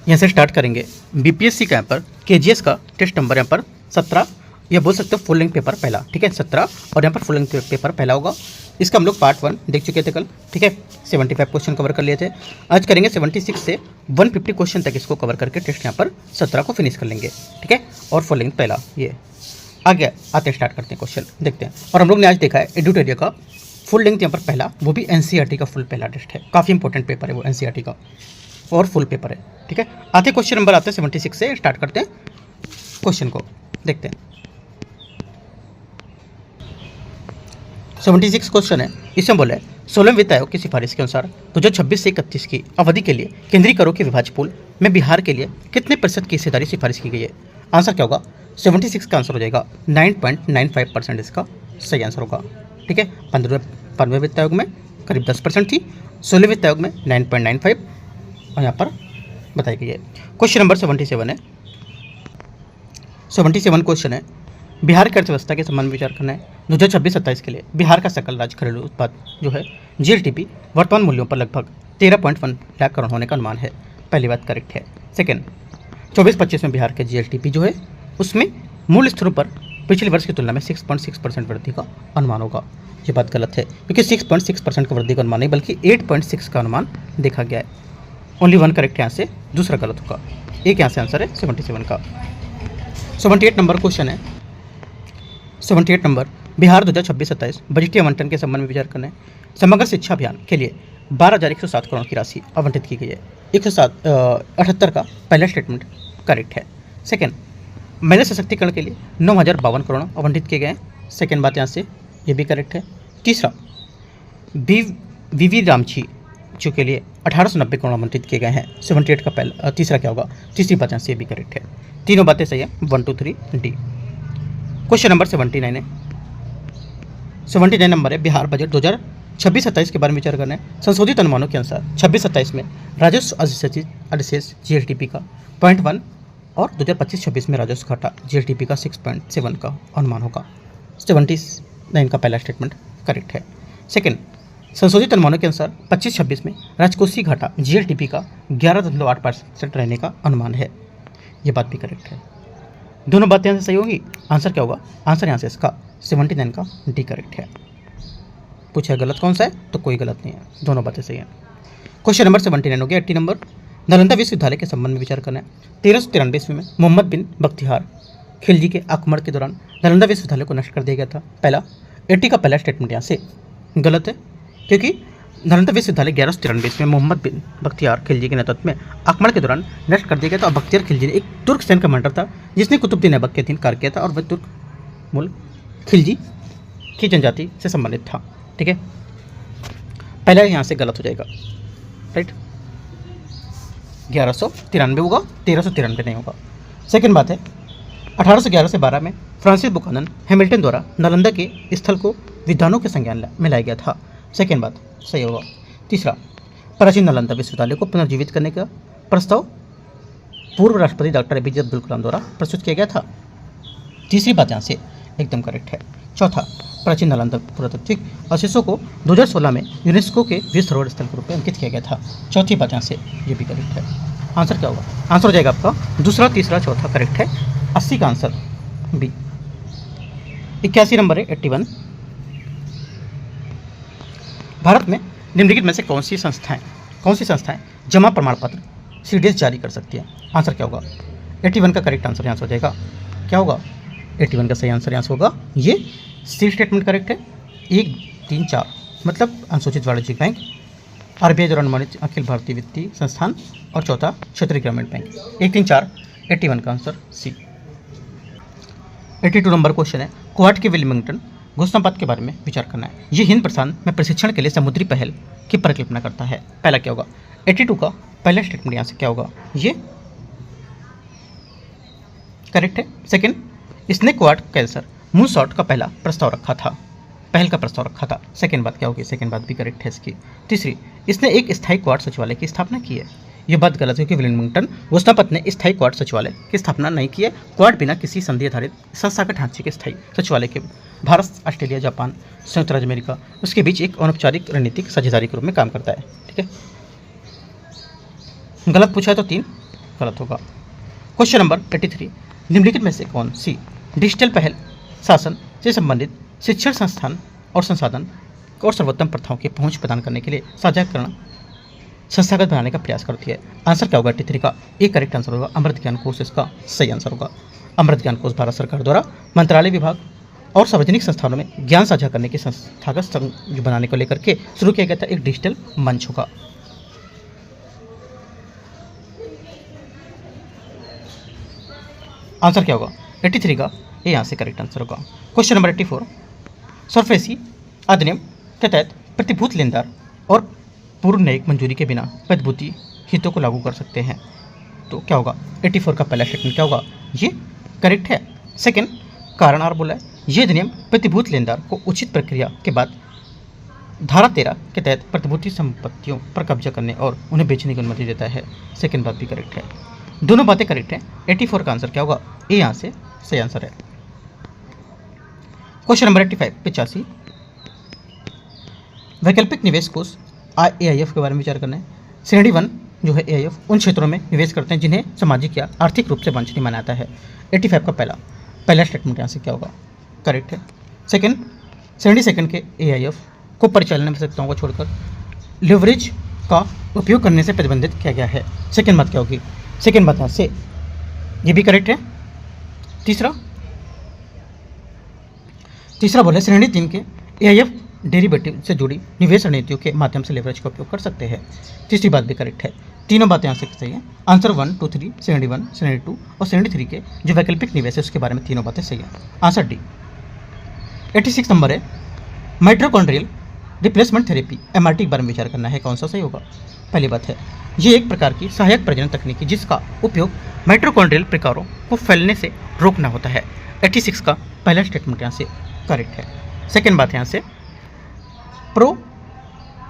यहाँ से स्टार्ट करेंगे। बीपीएससी का यहाँ पर केजीएस का टेस्ट नंबर यहाँ पर 17, या बोल सकते हो फुल लेंथ पेपर पहला, ठीक है 17, और यहाँ पर फुल लेंथ पेपर पहला होगा। इसका हम लोग पार्ट 1 देख चुके थे कल, ठीक है 75 क्वेश्चन कवर कर लिए थे। आज करेंगे 76 से 150 क्वेश्चन तक इसको कवर करके टेस्ट यहाँ पर 17 को फिनिश कर लेंगे, ठीक है। और फुल लेंथ पहला ये आगे आते स्टार्ट करते हैं, क्वेश्चन देखते हैं। और हम लोग ने आज देखा है एडुटेरिया का फुल लेंथ यहाँ पर पहला, वो भी एनसीईआरटी का फुल पहला टेस्ट है, काफ़ी इंपॉर्टेंट पेपर है वो एनसीईआरटी का, और फुल पेपर है, ठीक है। आते क्वेश्चन नंबर आते हैं 76 से स्टार्ट करते हैं, क्वेश्चन को देखते हैं। 76 क्वेश्चन है, इसमें बोला है 16वें वित्त आयोग की सिफारिश के अनुसार 2026 से 31 की अवधि के लिए केंद्रीय करों के विभाज्य पूल में बिहार के लिए कितने प्रतिशत की हिस्सेदारी सिफारिश की गई है। आंसर क्या होगा, 76 का आंसर हो जाएगा 9.95%, इसका सही आंसर होगा, ठीक है। 15वें वित्त आयोग में करीब 10% थी, 16वें वित्त आयोग में 9.95 और यहाँ पर बताई गई है। क्वेश्चन नंबर 77 है, 77 क्वेश्चन है, बिहार की अर्थव्यवस्था के संबंध में विचार करना है। 2026-27 के लिए बिहार का सकल राज्य घरेलू उत्पाद जो है जीएलटीपी वर्तमान मूल्यों पर लगभग 13.1 लाख करोड़ होने का अनुमान है। पहली बात करेक्ट है। सेकेंड, 24-25 में बिहार के जीएलटीपी जो है उसमें मूल स्तरों पर पिछले वर्ष की तुलना में 6.6% वृद्धि का अनुमान होगा। ये बात गलत है, क्योंकि 6.6% का वृद्धि का अनुमान नहीं बल्कि 8.6 का अनुमान देखा गया है। ओनली 1 करेक्ट है यहाँ से, दूसरा गलत होगा। एक यहाँ से आंसर है 77 का। 78 नंबर क्वेश्चन है, 78 नंबर, बिहार 2026-27 बजटीय आवंटन के संबंध में विचार करना है। समग्र शिक्षा अभियान के लिए 12,107 करोड़ की राशि आवंटित की गई है। 178 का पहला स्टेटमेंट करेक्ट है। सेकेंड, महिला सशक्तिकरण के लिए 9,052 करोड़ आवंटित किए गए हैं। सेकेंड बात यहाँ से ये भी करेक्ट है। तीसरा, वीवी रामची जो के लिए 1890 करोड़ आवंटित किए गए हैं। 78 का पहला तीसरा क्या होगा, तीसरी बात यहाँ से ये भी करेक्ट है। तीनों बातें सही है, 1 2 3 डी। क्वेश्चन नंबर 79 है, 79 नंबर है, बिहार बजट 2026-27 के बारे में विचार करना है। संशोधित अनुमानों के अनुसार 26-27 में राजस्व अधिशेष जीएलटीपी का 0.1 और 2025-26 में राजस्व घाटा जीएलटीपी का 6.7 का अनुमान होगा। 79 का पहला स्टेटमेंट करेक्ट है। सेकेंड, संशोधित अनुमानों के अनुसार 25-26 में राजकोषीय घाटा जीएलटीपी का 11.8% रहने का अनुमान है। ये बात भी करेक्ट है। दोनों बातें यहाँ से सही होगी। आंसर क्या होगा, आंसर यहाँ से इसका 79 का डी करेक्ट है। पूछा गलत कौन सा है, तो कोई गलत नहीं है, दोनों बातें सही हैं। क्वेश्चन नंबर 79 हो गया। 80 नंबर, नालंदा विश्वविद्यालय के संबंध में विचार करना है। 1393 में मोहम्मद बिन बख्तियार खिलजी के आक्रमण के दौरान नालंदा विश्वविद्यालय को नष्ट कर दिया गया था। पहला 80 का पहला स्टेटमेंट यहाँ से गलत है, क्योंकि नालंदा विश्वविद्यालय 1193 में मोहम्मद बिन बख्तियार खिलजी के नेतृत्व में आक्रमण के दौरान नष्ट कर दिया गया था। और बख्तियार खिलजी एक तुर्क सैन्य कमांडर था जिसने कुतुबुद्दीन ऐबक के अधीन कार्य किया था, और वह तुर्क मूल खिलजी की जनजाति से संबंधित था, ठीक है। पहला यहाँ से गलत हो जाएगा, राइट। 1193 होगा, 1393 नहीं होगा। सेकेंड बात है, 1811 से 12 में फ्रांसिस बुकानन हैमिल्टन द्वारा नालंदा के स्थल को विद्वानों के संज्ञान में लाया गया था। सेकेंड बात सही होगा। तीसरा, प्राचीन नालंदा विश्वविद्यालय को पुनर्जीवित करने का प्रस्ताव पूर्व राष्ट्रपति डॉक्टर एपीजे अब्दुल कलाम द्वारा प्रस्तुत किया गया था। तीसरी बात यहाँ से एकदम करेक्ट है। चौथा, प्राचीन नालंदा पुरातात्विक अवशेषों को 2016 में यूनेस्को के विश्व धरोहर स्थल के रूप में अंकित किया गया था। चौथी बात यहाँ से ये भी करेक्ट है। आंसर क्या होगा, आंसर हो जाएगा आपका दूसरा, तीसरा, चौथा करेक्ट है। 80 का आंसर बी। 81 नंबर है, 81, भारत में निम्नलिखित में से कौन सी संस्थाएं जमा प्रमाण पत्र सीडीएस जारी कर सकती है। आंसर क्या होगा, 81 का करेक्ट आंसर यहाँ से हो जाएगा। क्या होगा, 81 का सही आंसर यहाँ से होगा ये सी स्टेटमेंट करेक्ट है। 1 3 4 मतलब अनुसूचित वाणिज्यिक बैंक, आरबीआई द्वारा अनुमानित अखिल भारतीय वित्तीय संस्थान, और चौथा क्षेत्रीय ग्रामीण बैंक। 1 3 4 81 का आंसर सी। 82 नंबर क्वेश्चन है, क्वाड के विलिंगटन घोषणापत्र के बारे में विचार करना है। ये हिंद प्रशांत में प्रशिक्षण के लिए समुद्री पहल की परिकल्पना करता है। पहला क्या होगा, 82 का पहला स्टेटमेंट यहाँ से क्या होगा, ये करेक्ट है। सेकंड, इसने क्वाड कैंसर मून शॉट का पहल का प्रस्ताव रखा था। सेकंड बात क्या होगी, सेकंड बात भी करेक्ट है इसकी। तीसरी, इसने एक स्थायी क्वाड सचिवालय की स्थापना की है। ये बात गलत है, क्योंकि विलिंगटन घोषणापत्र ने स्थायी क्वाड सचिवालय की स्थापना नहीं की है। क्वाड बिना किसी संधि आधारित संस्थागत ढांचे के स्थायी सचिवालय के भारत, ऑस्ट्रेलिया, जापान, संयुक्त राज्य अमेरिका उसके बीच एक अनौपचारिक रणनीतिक साझेदारी के रूप में काम करता है, ठीक है। गलत पूछा है तो 3, गलत होगा। क्वेश्चन नंबर 83, निम्नलिखित में से कौन सी डिजिटल पहल शासन से संबंधित शिक्षण संस्थान और संसाधन और सर्वोत्तम प्रथाओं की पहुंच प्रदान करने के लिए साझाकरण संस्थागत बनाने का प्रयास करती है? आंसर क्या होगा 83 का? एक करेक्ट आंसर होगा अमृत ज्ञान कोष इसका सही आंसर होगा। अमृत ज्ञान कोष भारत सरकार द्वारा मंत्रालय विभाग और सार्वजनिक संस्थानों में ज्ञान साझा करने की संस्थागत संघ बनाने को लेकर के शुरू किया गया था एक डिजिटल मंच होगा। आंसर क्या होगा 83 का? ये यहाँ से करेक्ट आंसर होगा। क्वेश्चन नंबर 84, सरफेसी अधिनियम के तहत प्रतिभूत लेनदार और पूर्व न्यायिक मंजूरी के बिना प्रतिभूति हितों को लागू कर सकते हैं, तो क्या होगा 84 का पहला स्टेटमेंट क्या होगा? ये करेक्ट है। सेकंड, कारण और बोला है ये अधिनियम प्रतिभूत लेनदार को उचित प्रक्रिया के बाद धारा 13 के तहत प्रतिभूति संपत्तियों पर कब्जा करने और उन्हें बेचने की अनुमति देता है। सेकंड बात भी करेक्ट है, दोनों बातें करेक्ट हैं। 84 का आंसर क्या होगा? ये यहाँ से सही आंसर है। क्वेश्चन नंबर 85, 85, वैकल्पिक निवेश कोष AIF के बारे में विचार करना है। श्रेणी 1 जो है AIF उन क्षेत्रों में निवेश करते हैं जिन्हें सामाजिक या आर्थिक रूप से वांछनीय माना जाता है। 85 का पहला स्टेटमेंट यहाँ से क्या होगा? करेक्ट है। सेकंड, श्रेणी सेकंड के AIF को परिचालन आवश्यकताओं को छोड़कर लिवरेज का उपयोग करने से प्रतिबंधित किया गया है। सेकंड बात क्या होगी? सेकंड बात यहाँ से ये भी करेक्ट है। तीसरा बोले श्रेणी 3 के AIF डेरिवेटिव से जुड़ी निवेश रणनीतियों के माध्यम से लेवरेज का उपयोग कर सकते हैं। तीसरी बात भी करेक्ट है। तीनों बातें यहाँ से सही है। आंसर 1, 2, 3, श्रेणी 1, श्रेणी 2 और श्रेणी 3 के जो वैकल्पिक निवेश है उसके बारे में तीनों बातें सही है। Answer D. 86 नंबर है माइटोकॉन्ड्रियल रिप्लेसमेंट थेरेपी MRT के बारे में विचार करना है, कौन सा सही होगा? पहली बात है ये एक प्रकार की सहायक प्रजनन तकनीक है जिसका उपयोग माइटोकॉन्ड्रियल प्रकारों को फैलने से रोकना होता है। 86 का पहला स्टेटमेंट यहाँ से करेक्ट है। सेकेंड बात यहाँ से प्रो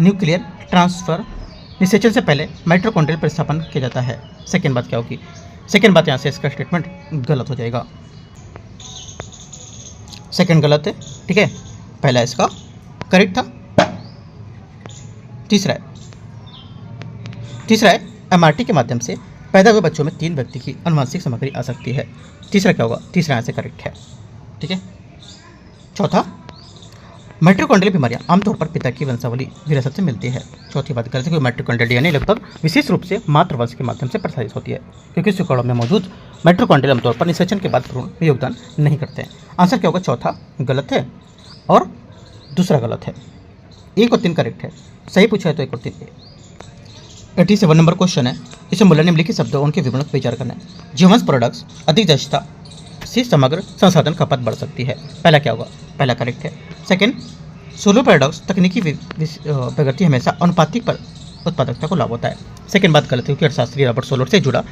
न्यूक्लियर ट्रांसफर निषेचन से पहले माइटोकॉन्ड्रियल प्रतिस्थापन किया जाता है। सेकेंड बात क्या होगी? सेकेंड बात यहाँ से इसका स्टेटमेंट गलत हो जाएगा। सेकेंड गलत है, ठीक है, पहला इसका करेक्ट था। तीसरा है MRT के माध्यम से पैदा हुए बच्चों में 3 व्यक्ति की अनुवांशिक सामग्री आ सकती है। तीसरा क्या होगा? तीसरा यहाँ से करेक्ट है, ठीक है। चौथा, माइटोकॉन्ड्रियल बीमारियां आमतौर पर पिता की वंशावली विरासत से मिलती है। चौथी बात करते हैं कि माइटोकॉन्ड्रियल DNA लगभग विशेष रूप से मातृवंश के माध्यम से प्रसारित होती है क्योंकि शुक्राणु में मौजूद माइटोकॉन्ड्रियल आमतौर पर निषेचन के बाद भ्रूण में योगदान नहीं करते हैं। आंसर क्या होगा? चौथा गलत है और दूसरा गलत है। 1 और 3 करेक्ट है, सही पूछा है तो 1 और 3। 87 नंबर क्वेश्चन है, इसमें मूल्य निम्नलिखित शब्दों उनके विवरण पर विचार करना है। जीवंश प्रोडक्ट्स अधिक दक्षता से समग्र संसाधन खपत बढ़ सकती है। पहला क्या होगा? पहला करेक्ट है। सेकंड, सोलो पैराडॉक्स तकनीकी प्रगति हमेशा अनुपातिक पर उत्पादकता को लाभ होता है। सेकंड बात गलत है क्योंकि अर्थशास्त्री रॉबर्ट सोलर से जुड़ा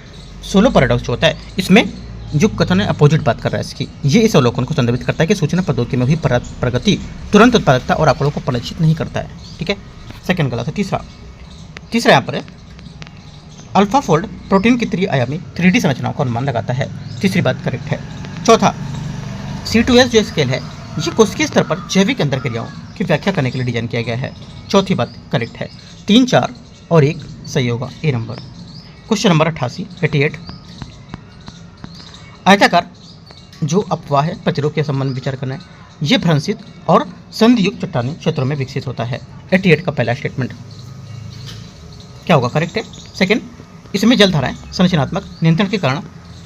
सोलो पैराडॉक्स जो होता है इसमें जो कथन है अपोजिट बात कर रहा है इसकी। ये इस अवलोकन को संदर्भित करता है कि सूचना प्रौद्योगिकी में हुई प्रगति तुरंत उत्पादकता और आंकड़ों को प्रदर्शित नहीं करता है, ठीक है। सेकंड गलत है। तीसरा यहाँ पर है अल्फा फोल्ड प्रोटीन की त्रिआयामी 3D संरचनाओं का अनुमान लगाता है। तीसरी बात करेक्ट है। चौथा, C2S जो स्केल है ये कोशिकीय स्तर पर जैविक अंतरक्रियाओं की व्याख्या करने के लिए डिजाइन किया गया है। चौथी बात करेक्ट है। 3, 4 और 1 सही होगा, ए नंबर। क्वेश्चन नंबर 88 आयताकार जो अपवाह है प्रतिरोध के संबंध में विचार करना है। ये भ्रंशित और संधियुक्त चट्टानी क्षेत्रों में विकसित होता है। 88 का पहला स्टेटमेंट क्या होगा? करेक्ट है। सेकंड, इसमें जलधाराएं संरचनात्मक नियंत्रण के कारण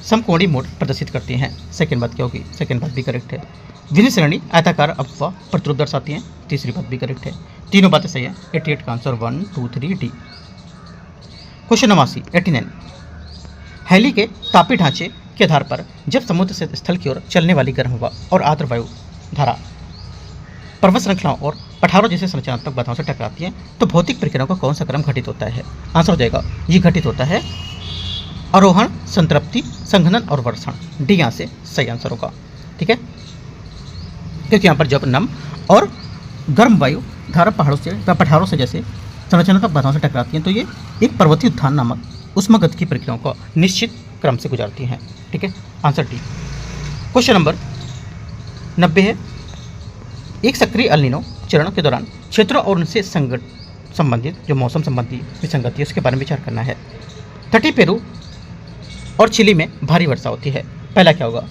समकोणीय मोड प्रदर्शित करती हैं। सेकंड बात क्या होगी? सेकंड बात भी करेक्ट है। भिन्न श्रेणी आयताकार अपवाह प्रतिरोध दर्शाती हैं। तीसरी बात भी करेक्ट है। तीनों बातें सही है। 88 का आंसर 1, 2, 3 डी। क्वेश्चन नंबर 89 हैली के तापीय ढांचे के आधार पर जब समुद्र से स्थल की ओर चलने वाली गर्म हवा और आर्द्र वायु धारा पर्वत श्रृंखलाओं और पठारों जैसे संरचनात्मक बाधाओं से टकराती हैं तो भौतिक प्रक्रियाओं का कौन सा क्रम घटित होता है? आंसर हो जाएगा ये घटित होता है आरोहण, संतृप्ति, संघनन और वर्षण। डी यहाँ से सही आंसर होगा, ठीक है, क्योंकि यहाँ पर जब नम और गर्म वायु धारा पठारों से जैसे संरचनात्मक बाधाओं से टकराती हैं तो ये एक पर्वतीय उत्थान नामक उष्मागत की प्रक्रियाओं को निश्चित क्रम से गुजारती हैं, ठीक है। Answer D. क्वेश्चन नंबर 90 है एक सक्रिय अल नीनो चरण के दौरान क्षेत्रों और उनसे संबंधित जो मौसम संबंधी विसंगति है उसके बारे में विचार करना है। तटीय पेरू और चिली में भारी वर्षा होती है। पहला क्या होगा?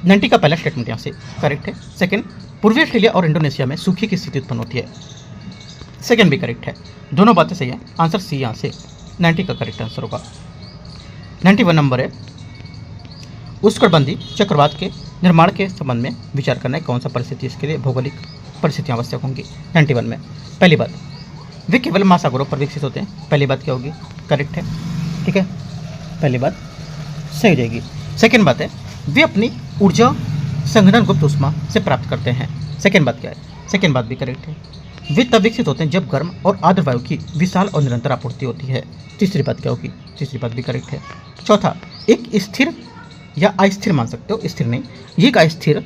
90 का पहला स्टेटमेंट यहाँ से करेक्ट है। सेकंड, पूर्वी ऑस्ट्रेलिया और इंडोनेशिया में सूखे की स्थिति उत्पन्न होती है। सेकंड भी करेक्ट है, दोनों बातें सही है। आंसर सी यहाँ से 90 का करेक्ट आंसर होगा। 91 नंबर है, उष्णकटिबंधीय चक्रवात के निर्माण के संबंध में विचार करना है। कौन सा परिस्थिति इसके लिए भौगोलिक परिस्थितियाँ आवश्यक होंगी? 91 में पहली बात, वे केवल महासागरों पर विकसित होते हैं। पहली बात क्या होगी? करेक्ट है, ठीक है, पहली बात सही हो जाएगी। सेकेंड बात है, वे अपनी ऊर्जा संघनन गुप्त ऊष्मा से प्राप्त करते हैं। सेकेंड बात क्या है? सेकेंड बात भी करेक्ट है, वे तब विकसित होते हैं जब गर्म और आर्द्र वायु की विशाल और निरंतर आपूर्ति होती है। तीसरी बात क्या होगी? तीसरी बात भी करेक्ट है। चौथा, एक स्थिर या अस्थिर मान सकते हो, स्थिर नहीं, ये एक अस्थिर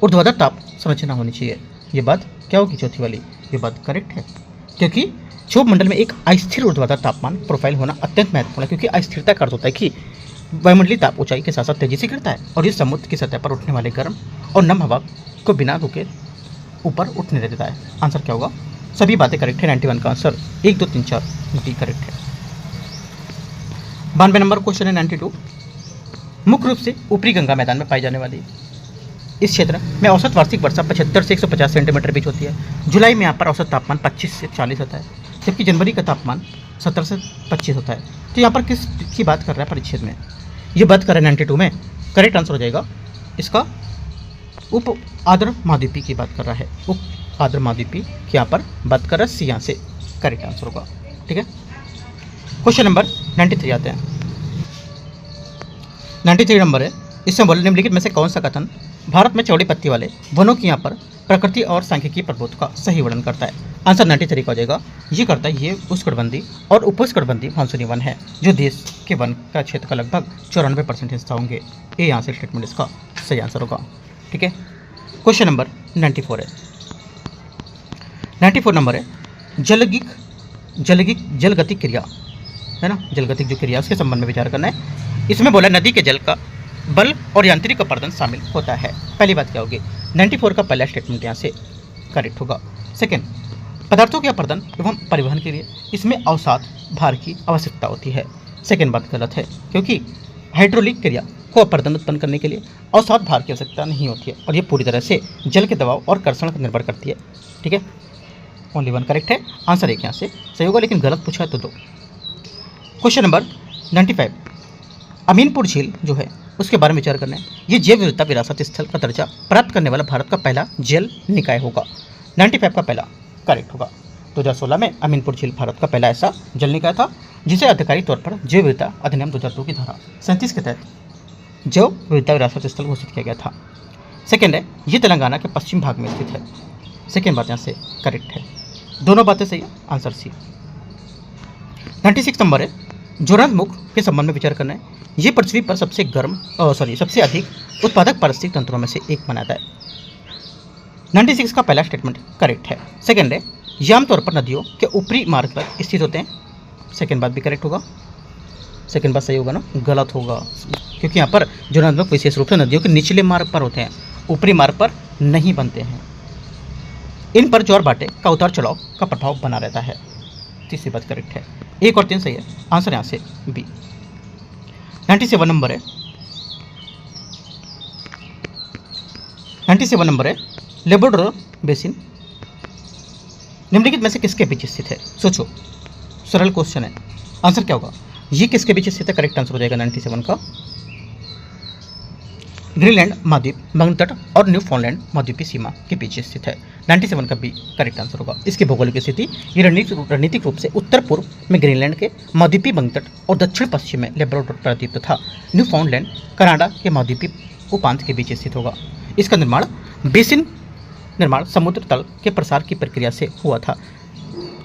ऊर्ध्वाधर ताप संरचना होनी चाहिए। ये बात क्या होगी? चौथी वाली, ये बात करेक्ट है, क्योंकि क्षोभ मंडल में एक अस्थिर ऊर्ध्वाधर तापमान प्रोफाइल होना अत्यंत महत्वपूर्ण है, क्योंकि अस्थिरता का अर्थ होता है कि वायुमंडलीय ताप ऊंचाई के साथ साथ तेजी से गिरता है और ये समुद्र की सतह पर उठने वाले गर्म और नम हवा को बिना रुके ऊपर उठने देता है। आंसर क्या होगा? सभी बातें करेक्ट है। 91 का आंसर 1, 2, 3, 4 डी करेक्ट है। 92 नंबर क्वेश्चन है 92, मुख्य रूप से ऊपरी गंगा मैदान में पाई जाने वाली इस क्षेत्र में औसत वार्षिक वर्षा 75 से 150 सेंटीमीटर बीच होती है। जुलाई में यहाँ पर औसत तापमान 25 से 40 होता है, जबकि जनवरी का तापमान 17 से 25 होता है। तो यहाँ पर किस की बात कर रहा है परिच्छेद में? ये बात कर रहा है 92 में। करेक्ट आंसर हो जाएगा इसका उप आर्द्र महाद्वीपी की बात कर रहा है। उप आर्द्र महाद्वीपी की यहाँ पर बात कर रहा है, सी यहाँ से करेक्ट आंसर होगा, ठीक है। क्वेश्चन नंबर 93 आते हैं। 93 नंबर है, इसमें बोले निम्नलिखित में से कौन सा कथन भारत में चौड़ी पत्ती वाले वनों की यहाँ पर प्रकृति और सांख्यिकी प्रभुत्व का सही वर्णन करता है? आंसर 93 का हो जाएगा, ये करता है, ये उष्णकटिबंधीय और उपोष्णकटिबंधीय मानसूनी वन है, जो देश के वन का क्षेत्र का लगभग 94% हिस्सा होंगे। ये यहाँ से स्टेटमेंट इसका सही आंसर होगा, ठीक है। क्वेश्चन नंबर 94 है। 94 नंबर है, जलगतिक क्रिया है ना, जलगतिक जो क्रिया उसके संबंध में विचार करना है। इसमें बोला नदी के जल का बल और यांत्रिक अपरदन शामिल होता है। पहली बात क्या होगी? 94 का पहला स्टेटमेंट यहाँ से करेक्ट होगा। सेकंड, पदार्थों के अपरदन एवं परिवहन के लिए इसमें अवसाद भार की आवश्यकता होती है। सेकंड बात गलत है, क्योंकि हाइड्रोलिक क्रिया को अपरदन उत्पन्न करने के लिए अवसाद भार की आवश्यकता नहीं होती है और ये पूरी तरह से जल के दबाव और कर्षण पर निर्भर करती है, ठीक है। ओनली वन करेक्ट है, आंसर एक यहाँ से सही होगा, लेकिन गलत पूछा है तो दो। क्वेश्चन नंबर 95, अमीनपुर झील जो है उसके बारे में विचार करना है। ये जैव विविधता विरासत स्थल का दर्जा प्राप्त करने वाला भारत का पहला जल निकाय होगा। 95 का पहला करेक्ट होगा। 2016 में अमीनपुर झील भारत का पहला ऐसा जल निकाय था जिसे आधिकारिक तौर पर जैव विविधता अधिनियम 2002 की धारा 37 के तहत जैव विविधता विरासत स्थल घोषित किया गया था। सेकेंड है, ये तेलंगाना के पश्चिम भाग में स्थित है। सेकेंड बात यहाँ से करेक्ट है, दोनों बातें सही है, आंसर सी। 96 नंबर है, ज्वलंतमुख के संबंध में विचार करना है। ये पृथ्वी पर सबसे अधिक उत्पादक पारिस्थितिक तंत्रों में से एक बनाता है। 96 का पहला स्टेटमेंट करेक्ट है। सेकंड है, ये आमतौर पर नदियों के ऊपरी मार्ग पर स्थित होते हैं। सेकंड बात भी करेक्ट होगा, सेकंड बात सही होगा ना, गलत होगा, क्योंकि यहाँ पर ज्वलंतमुख विशेष रूप से नदियों के निचले मार्ग पर होते हैं, ऊपरी मार्ग पर नहीं बनते हैं। इन पर ज्वार भाटे का उतार चढ़ाव का प्रभाव बना रहता है। तीसरी बात करेक्ट है, 1 और 3 सही है, आंसर यहाँ से बी। 97 नंबर है, 97 नंबर है, लेब्राडोर बेसिन निम्नलिखित में से किसके बीच स्थित है? सोचो, सरल क्वेश्चन है, आंसर क्या होगा? ये किसके बीच स्थित है? करेक्ट आंसर हो जाएगा 97 का ग्रीनलैंड महाद्वीप, बंगाल तट और न्यूफाउंडलैंड महाद्वीपीय सीमा के बीच स्थित है। 97 का बी करेक्ट आंसर होगा। इसकी भौगोलिक स्थिति ये रणनीतिक रूप से उत्तर पूर्व में ग्रीनलैंड के महाद्वीपीय बंगाल तट और दक्षिण पश्चिम में लेब्राडोर प्रायद्वीप तथा न्यूफाउंडलैंड कनाडा के महाद्वीपीय उपांत के बीच स्थित होगा। इसका बेसिन निर्माण समुद्र तल के प्रसार की प्रक्रिया से हुआ था,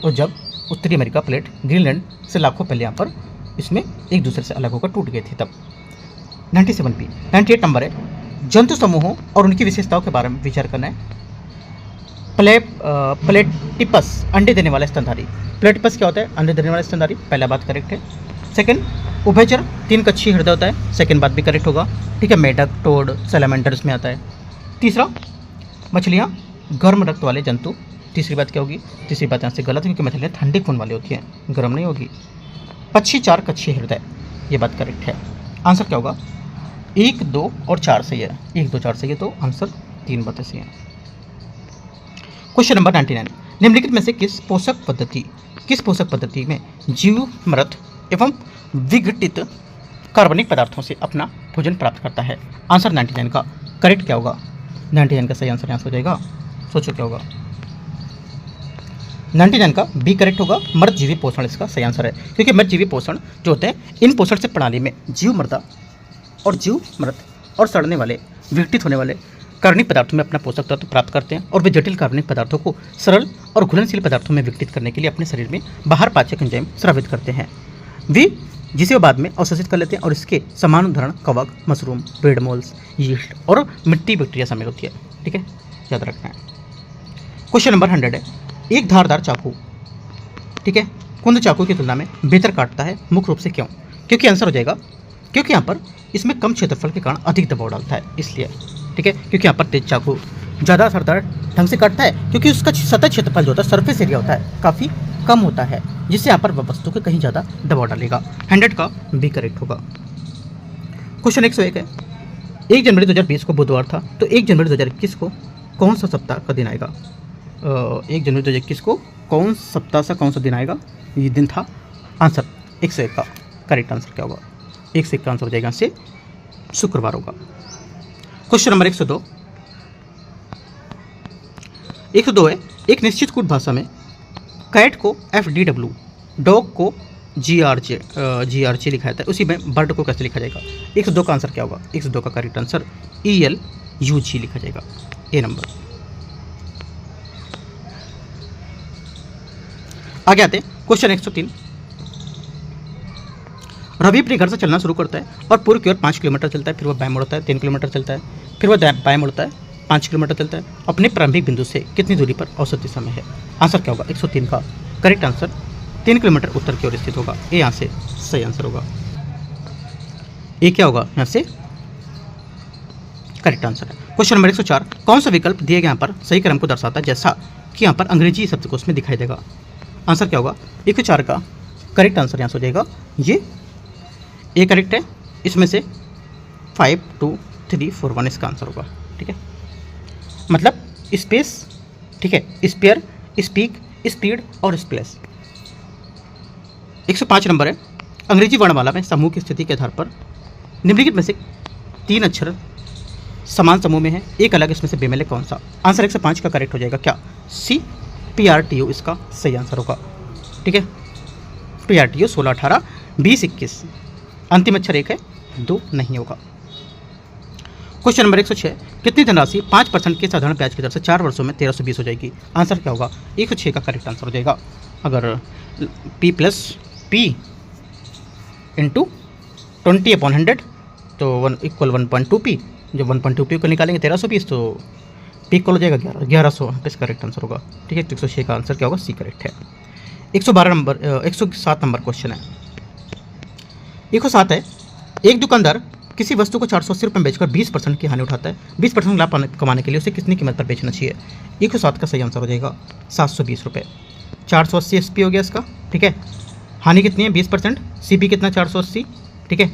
और जब उत्तरी अमेरिका प्लेट ग्रीनलैंड से लाखों पहले यहाँ पर इसमें एक दूसरे से अलग होकर टूट गए थे तब। 97 पी। 98 नंबर है, जंतु समूहों और उनकी विशेषताओं के बारे में विचार करना है। प्लेटिपस अंडे देने वाला स्तनधारी। प्लेटिपस क्या होता है? अंडे देने वाला स्तनधारी, पहला बात करेक्ट है। सेकंड, उभयचर 3 कक्षीय हृदय होता है, सेकंड बात भी करेक्ट होगा, ठीक है। मेढक, टोड, सैलामेंडर इसमें आता है। तीसरा, मछलियाँ गर्म रक्त वाले जंतु, तीसरी बात क्या होगी? तीसरी बात यहाँ से गलत है, क्योंकि मछलियाँ ठंडे खून वाली होती हैं, गर्म नहीं होगी। पक्षी 4 कक्षीय हृदय, ये बात करेक्ट है। आंसर क्या होगा? 1, 2 और 4 सही है। 1, 2, 4 सही है, तो आंसर 3 बातें सही हैं। क्वेश्चन नंबर 99, निम्नलिखित में से किस पोषक पद्धति में जीव मृत एवं विघटित कार्बनिक पदार्थों से अपना भोजन प्राप्त करता है? आंसर 99 का करेक्ट क्या होगा? 99 का सही आंसर यहाँ हो जाएगा। सोचो क्या होगा? 99 का बी करेक्ट होगा, मृतजीवी पोषण इसका सही आंसर है। क्योंकि मृतजीवी पोषण जो होते हैं, इन पोषण से प्रणाली में जीव मृत और सड़ने वाले, विघटित होने वाले कार्बनिक पदार्थों में अपना पोषक तत्व प्राप्त करते हैं और वे जटिल कार्बनिक पदार्थों को सरल और घुलनशील पदार्थों में विघटित करने के लिए अपने शरीर में बाहर पाचक एंजाइम स्रावित करते हैं, जिसे वे बाद में अवशोषित कर लेते हैं। और इसके समान उदाहरण कवक, मशरूम, ब्रेड मोल्स, यीस्ट और मिट्टी बैक्टीरिया शामिल होती है। ठीक है, याद रखना है। क्वेश्चन नंबर 100 है, एक धारदार चाकू, ठीक है, कुंद चाकू की तुलना में बेहतर काटता है, मुख्य रूप से क्यों? क्योंकि आंसर हो जाएगा, क्योंकि यहाँ पर इसमें कम क्षेत्रफल के कारण अधिक दबाव डालता है, इसलिए। ठीक है, क्योंकि यहाँ पर तेज चाकू ज़्यादा असरदार ढंग से काटता है, क्योंकि उसका सतह क्षेत्रफल जो होता है, सरफेस एरिया होता है, काफ़ी कम होता है, जिससे यहाँ पर वस्तु के कहीं ज़्यादा दबाव डालेगा। 100 का बी करेक्ट होगा। क्वेश्चन 101 है, 1 जनवरी 2020 को बुधवार था, तो 1 जनवरी 2021 को कौन सा सप्ताह का दिन आएगा? 1 जनवरी 2021 को कौन सप्ताह सा कौन सा दिन आएगा? ये दिन था। आंसर 101 का करेक्ट आंसर क्या होगा? 101 का आंसर हो जाएगा यहाँ से शुक्रवार होगा। क्वेश्चन नंबर 102 है, एक निश्चित कूट भाषा में कैट को FDW, डॉग को GRJ लिखा जाता है, उसी में बर्ड को कैसे लिखा जाएगा? 102 का आंसर क्या होगा? 102 का करेक्ट आंसर ELUG लिखा जाएगा, ए नंबर। आगे आते हैं क्वेश्चन 103, रवि अपने घर से चलना शुरू करता है और पूर्व की ओर 5 किलोमीटर चलता है, फिर वह बाएं मुड़ता है, 3 किलोमीटर चलता है, फिर वह बाएं मुड़ता है, 5 किलोमीटर चलता है। अपने प्रारंभिक बिंदु से कितनी दूरी पर औसत दिशा में है? आंसर क्या होगा? 103 का करेक्ट आंसर 3 किलोमीटर उत्तर की ओर स्थित होगा, ए यहाँ से सही आंसर होगा। ए क्या होगा यहाँ से? करेक्ट आंसर है। क्वेश्चन नंबर 104, कौन सा विकल्प दिए गए यहाँ पर सही क्रम को दर्शाता है, जैसा कि यहाँ पर अंग्रेजी शब्दकोश में दिखाई देगा? आंसर क्या होगा? 104 का करेक्ट आंसर यहाँ से हो जाएगा, ये ए करेक्ट है। इसमें से 5, 2, 3, 4, 1 इसका आंसर होगा। ठीक है, मतलब स्पेस, ठीक है, स्पेयर, स्पीक, स्पीड और स्प्लेश। 105 नंबर है, अंग्रेजी वर्णमाला में समूह की स्थिति के आधार पर निम्नलिखित में से 3 अक्षर समान समूह में है, एक अलग, इसमें से बेमेल है कौन सा? आंसर 105 का करेक्ट हो जाएगा क्या? C PRTO इसका सही आंसर होगा। ठीक है, PRTO 16, 18, 20, 21, अंतिम अक्षर 1 है, 2 नहीं होगा। क्वेश्चन नंबर 106, कितनी धनराशि 5% के साधारण ब्याज की दर से 4 वर्षों में 1320 हो जाएगी? आंसर क्या होगा? 106 का करेक्ट आंसर हो जाएगा। अगर P + P × 20/100 तो 1 = 1.2P, जब 1.2P को निकालेंगे 1320 तो P इक्वल हो जाएगा 1100, इसका करेक्ट आंसर होगा। ठीक है, 106 का आंसर क्या होगा? C करेक्ट है। 107 नंबर क्वेश्चन है। 107 है, एक दुकानदार किसी वस्तु को 480 रुपये में बेचकर 20% की हानि उठाता है, 20% लाभ कमाने के लिए उसे कितनी कीमत पर बेचना चाहिए? 107 का सही आंसर हो जाएगा 720 रुपये। 480 SP हो गया इसका। ठीक है, हानि कितनी है? 20%, CP कितना? 480। ठीक है,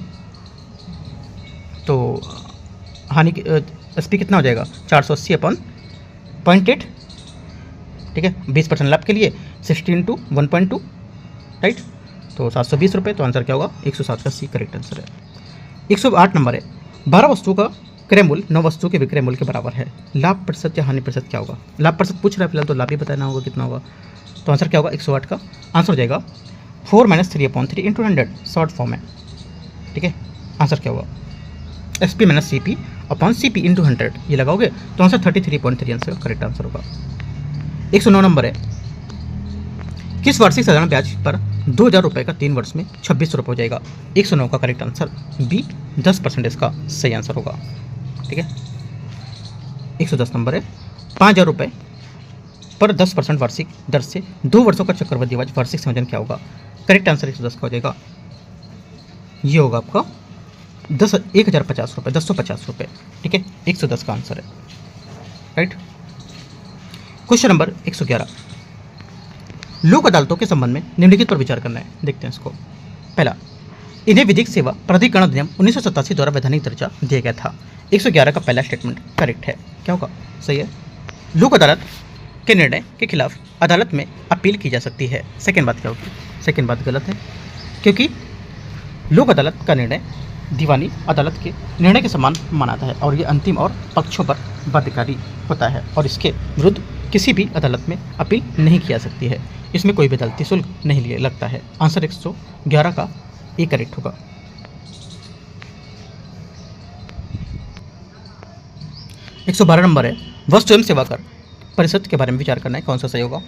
तो हानि SP कितना हो जाएगा? 480/0.8। ठीक है, 20% लाभ के लिए 16 × 1.2, राइट, तो 720 रुपये। तो आंसर क्या होगा? 107 का C करेक्ट आंसर है। 108 नंबर है, 12 वस्तुओं का क्रय मूल्य 9 वस्तुओं के विक्रय मूल्य के बराबर है, लाभ प्रतिशत या हानि प्रतिशत क्या होगा? लाभ प्रतिशत पूछ रहा है फिलहाल, तो लाभ ही बताना होगा कितना होगा। तो आंसर क्या होगा? 108 का आंसर हो जाएगा 4 - 3/3 × 100, शॉर्ट फॉर्म है। ठीक है, आंसर क्या होगा? SP - CP/CP × 100 ये लगाओगे तो आंसर 33.3 आंसर का करेक्ट आंसर होगा। 109 नंबर है, किस वार्षिक साधारण ब्याज पर 2000 रुपये का 3 वर्ष में 2600 रुपये हो जाएगा? 109 का करेक्ट आंसर B 10% इसका सही आंसर होगा। ठीक है, 110 नंबर है, 5000 रुपये पर 10% वार्षिक दर से 2 वर्षों का चक्रवृद्धि ब्याज वार्षिक संयोजन क्या होगा? करेक्ट आंसर 110 का हो जाएगा, ये होगा आपका 1050 रुपये, 1050 रुपये। ठीक है, 110 का आंसर है, राइट। क्वेश्चन नंबर 111, लोक अदालतों के संबंध में निम्नलिखित पर विचार करना है। देखते हैं इसको। पहला, इन्हें विधिक सेवा प्राधिकरण अधिनियम 1987 द्वारा वैधानिक दर्जा दिया गया था। 111 का पहला स्टेटमेंट करेक्ट है। क्या होगा? सही है। लोक अदालत के निर्णय के खिलाफ अदालत में अपील की जा सकती है। सेकेंड बात क्या होगी? सेकेंड बात गलत है, क्योंकि लोक अदालत का निर्णय दीवानी अदालत के निर्णय के समान मानाता है और ये अंतिम और पक्षों पर बाध्यकारी होता है और इसके विरुद्ध किसी भी अदालत में अपील नहीं की जा सकती है। इसमें कोई भी अदालती शुल्क नहीं लिए लगता है। आंसर 111 का ए करेक्ट होगा। 112 नंबर है, वस्तु एवं सेवा कर परिषद के बारे में विचार करना है, कौन सा सही होगा?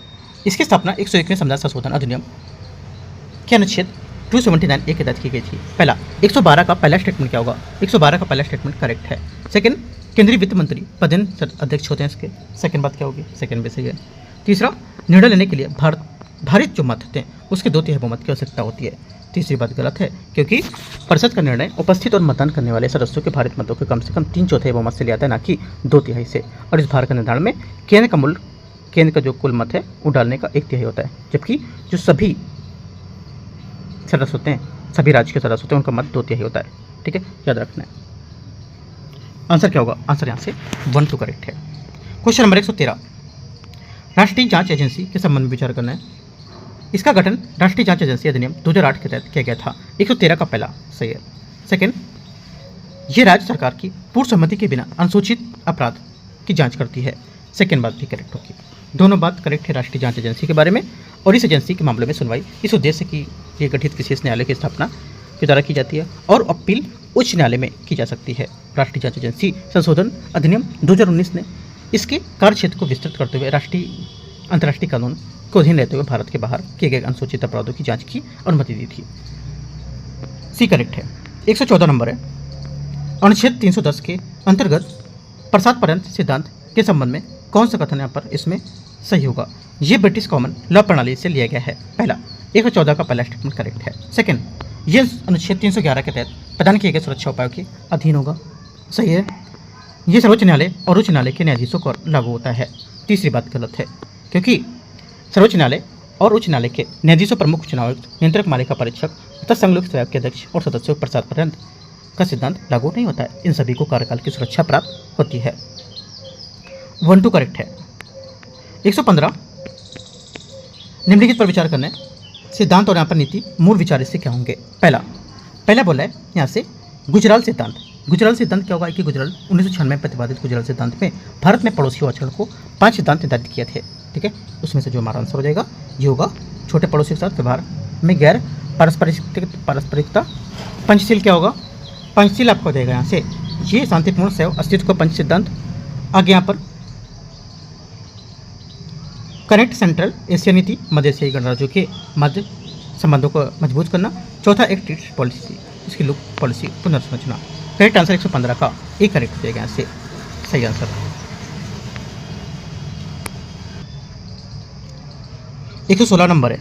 इसकी स्थापना 101वें संविधान संशोधन अधिनियम के अनुच्छेद 279 ए के तहत की गई थी। पहला 112 का पहला स्टेटमेंट क्या होगा? 112 का पहला स्टेटमेंट करेक्ट है। सेकंड, केंद्रीय वित्त मंत्री पदेन अध्यक्ष होते हैं इसके। सेकंड बात क्या होगी? सेकंड भी सही है। तीसरा, निर्णय लेने के लिए भारित जो मत होते हैं उसके 2/3 बहुमत की आवश्यकता होती है। तीसरी बात गलत है, क्योंकि परिषद का निर्णय उपस्थित और मतदान करने वाले सदस्यों के भारित मतों के कम से कम 3/4 बहुमत से लिया जाता है, ना कि 2/3 से। और इस भार का निर्धारण में केंद्र का जो कुल मत है वो डालने का 1/3 होता है, जबकि जो सभी सदस्य होते हैं, सभी राज्य के सदस्य होते हैं, उनका मत 2/3 होता है। ठीक है, याद रखना है। आंसर क्या होगा? आंसर यहाँ से 1 2 करेक्ट है। क्वेश्चन नंबर 113, राष्ट्रीय जांच एजेंसी के संबंध में विचार करना है। इसका गठन राष्ट्रीय जांच एजेंसी अधिनियम 2008 के तहत किया गया था। 113 का पहला सही है। सेकंड, ये राज्य सरकार की पूर्व सहमति के बिना अनुसूचित अपराध की जांच करती है। सेकंड बात भी करेक्ट होगी। दोनों बात करेक्ट है राष्ट्रीय जांच एजेंसी के बारे में, और इस एजेंसी के मामले में सुनवाई इस उद्देश्य की ये गठित विशेष न्यायालय की स्थापना के द्वारा की जाती है और अपील उच्च न्यायालय में की जा सकती है। राष्ट्रीय जांच एजेंसी संशोधन अधिनियम 2019 ने इसके कार्यक्षेत्र को विस्तृत करते हुए अंतर्राष्ट्रीय कानून को अधीन रहते हुए भारत के बाहर किए गए अनुसूचित अपराधों की जांच की अनुमति दी थी। सी करेक्ट है। 114 नंबर है, अनुच्छेद 310 के अंतर्गत प्रसाद पर्यंत सिद्धांत के संबंध में कौन सा कथन यहाँ पर इसमें सही होगा? ये ब्रिटिश कॉमन लॉ प्रणाली से लिया गया है। पहला 114 का पहला स्टेटमेंट करेक्ट है। सेकंड, ये अनुच्छेद 311 के तहत प्रदान किए गए सुरक्षा उपायों के अधीन होगा। सही है। ये सर्वोच्च न्यायालय और उच्च न्यायालय के न्यायाधीशों को लागू होता है। तीसरी बात गलत है, क्योंकि सर्वोच्च न्यायालय और उच्च न्यायालय के न्यायाधीशों पर मुख्य चुनाव आयुक्त, नियंत्रक मालिका परीक्षक तथा संघ लोक सेवा के अध्यक्ष और सदस्यों पर प्रसाद पर्यंत का सिद्धांत लागू नहीं होता है। इन सभी को कार्यकाल की सुरक्षा प्राप्त होती है। 1 2 करेक्ट है। 115, निम्नलिखित पर विचार करना है। सिद्धांत और यहाँ पर नीति मूल विचार इससे क्या होंगे? पहला बोला है यहाँ से गुजराल सिद्धांत। गुजराल सिद्धांत क्या होगा कि गुजराल 1996 में प्रतिपादित गुजराल सिद्धांत में भारत में पड़ोसी आचरण को 5 सिद्धांत निर्धारित किए थे। ठीक है, उसमें से जो हमारा आंसर हो जाएगा ये होगा छोटे पड़ोसी के साथ व्यवहार में गैर पारस्परिकता। पंचशील क्या होगा? पंचशील आपको देगा यहाँ से ये शांतिपूर्ण सैव अस्तित्व का पंच सिद्धांत। आगे यहाँ पर कनेक्ट सेंट्रल एशिया नीति, मध्य एशियाई गणराज्यों के मध्य संबंधों को मजबूत करना। चौथा एक ट्रेड पॉलिसी, इसकी लुक पॉलिसी पुनर्संरचना। करेक्ट आंसर 115 का एक करेक्ट हो जाएगा यहाँ से सही आंसर। 116 नंबर है,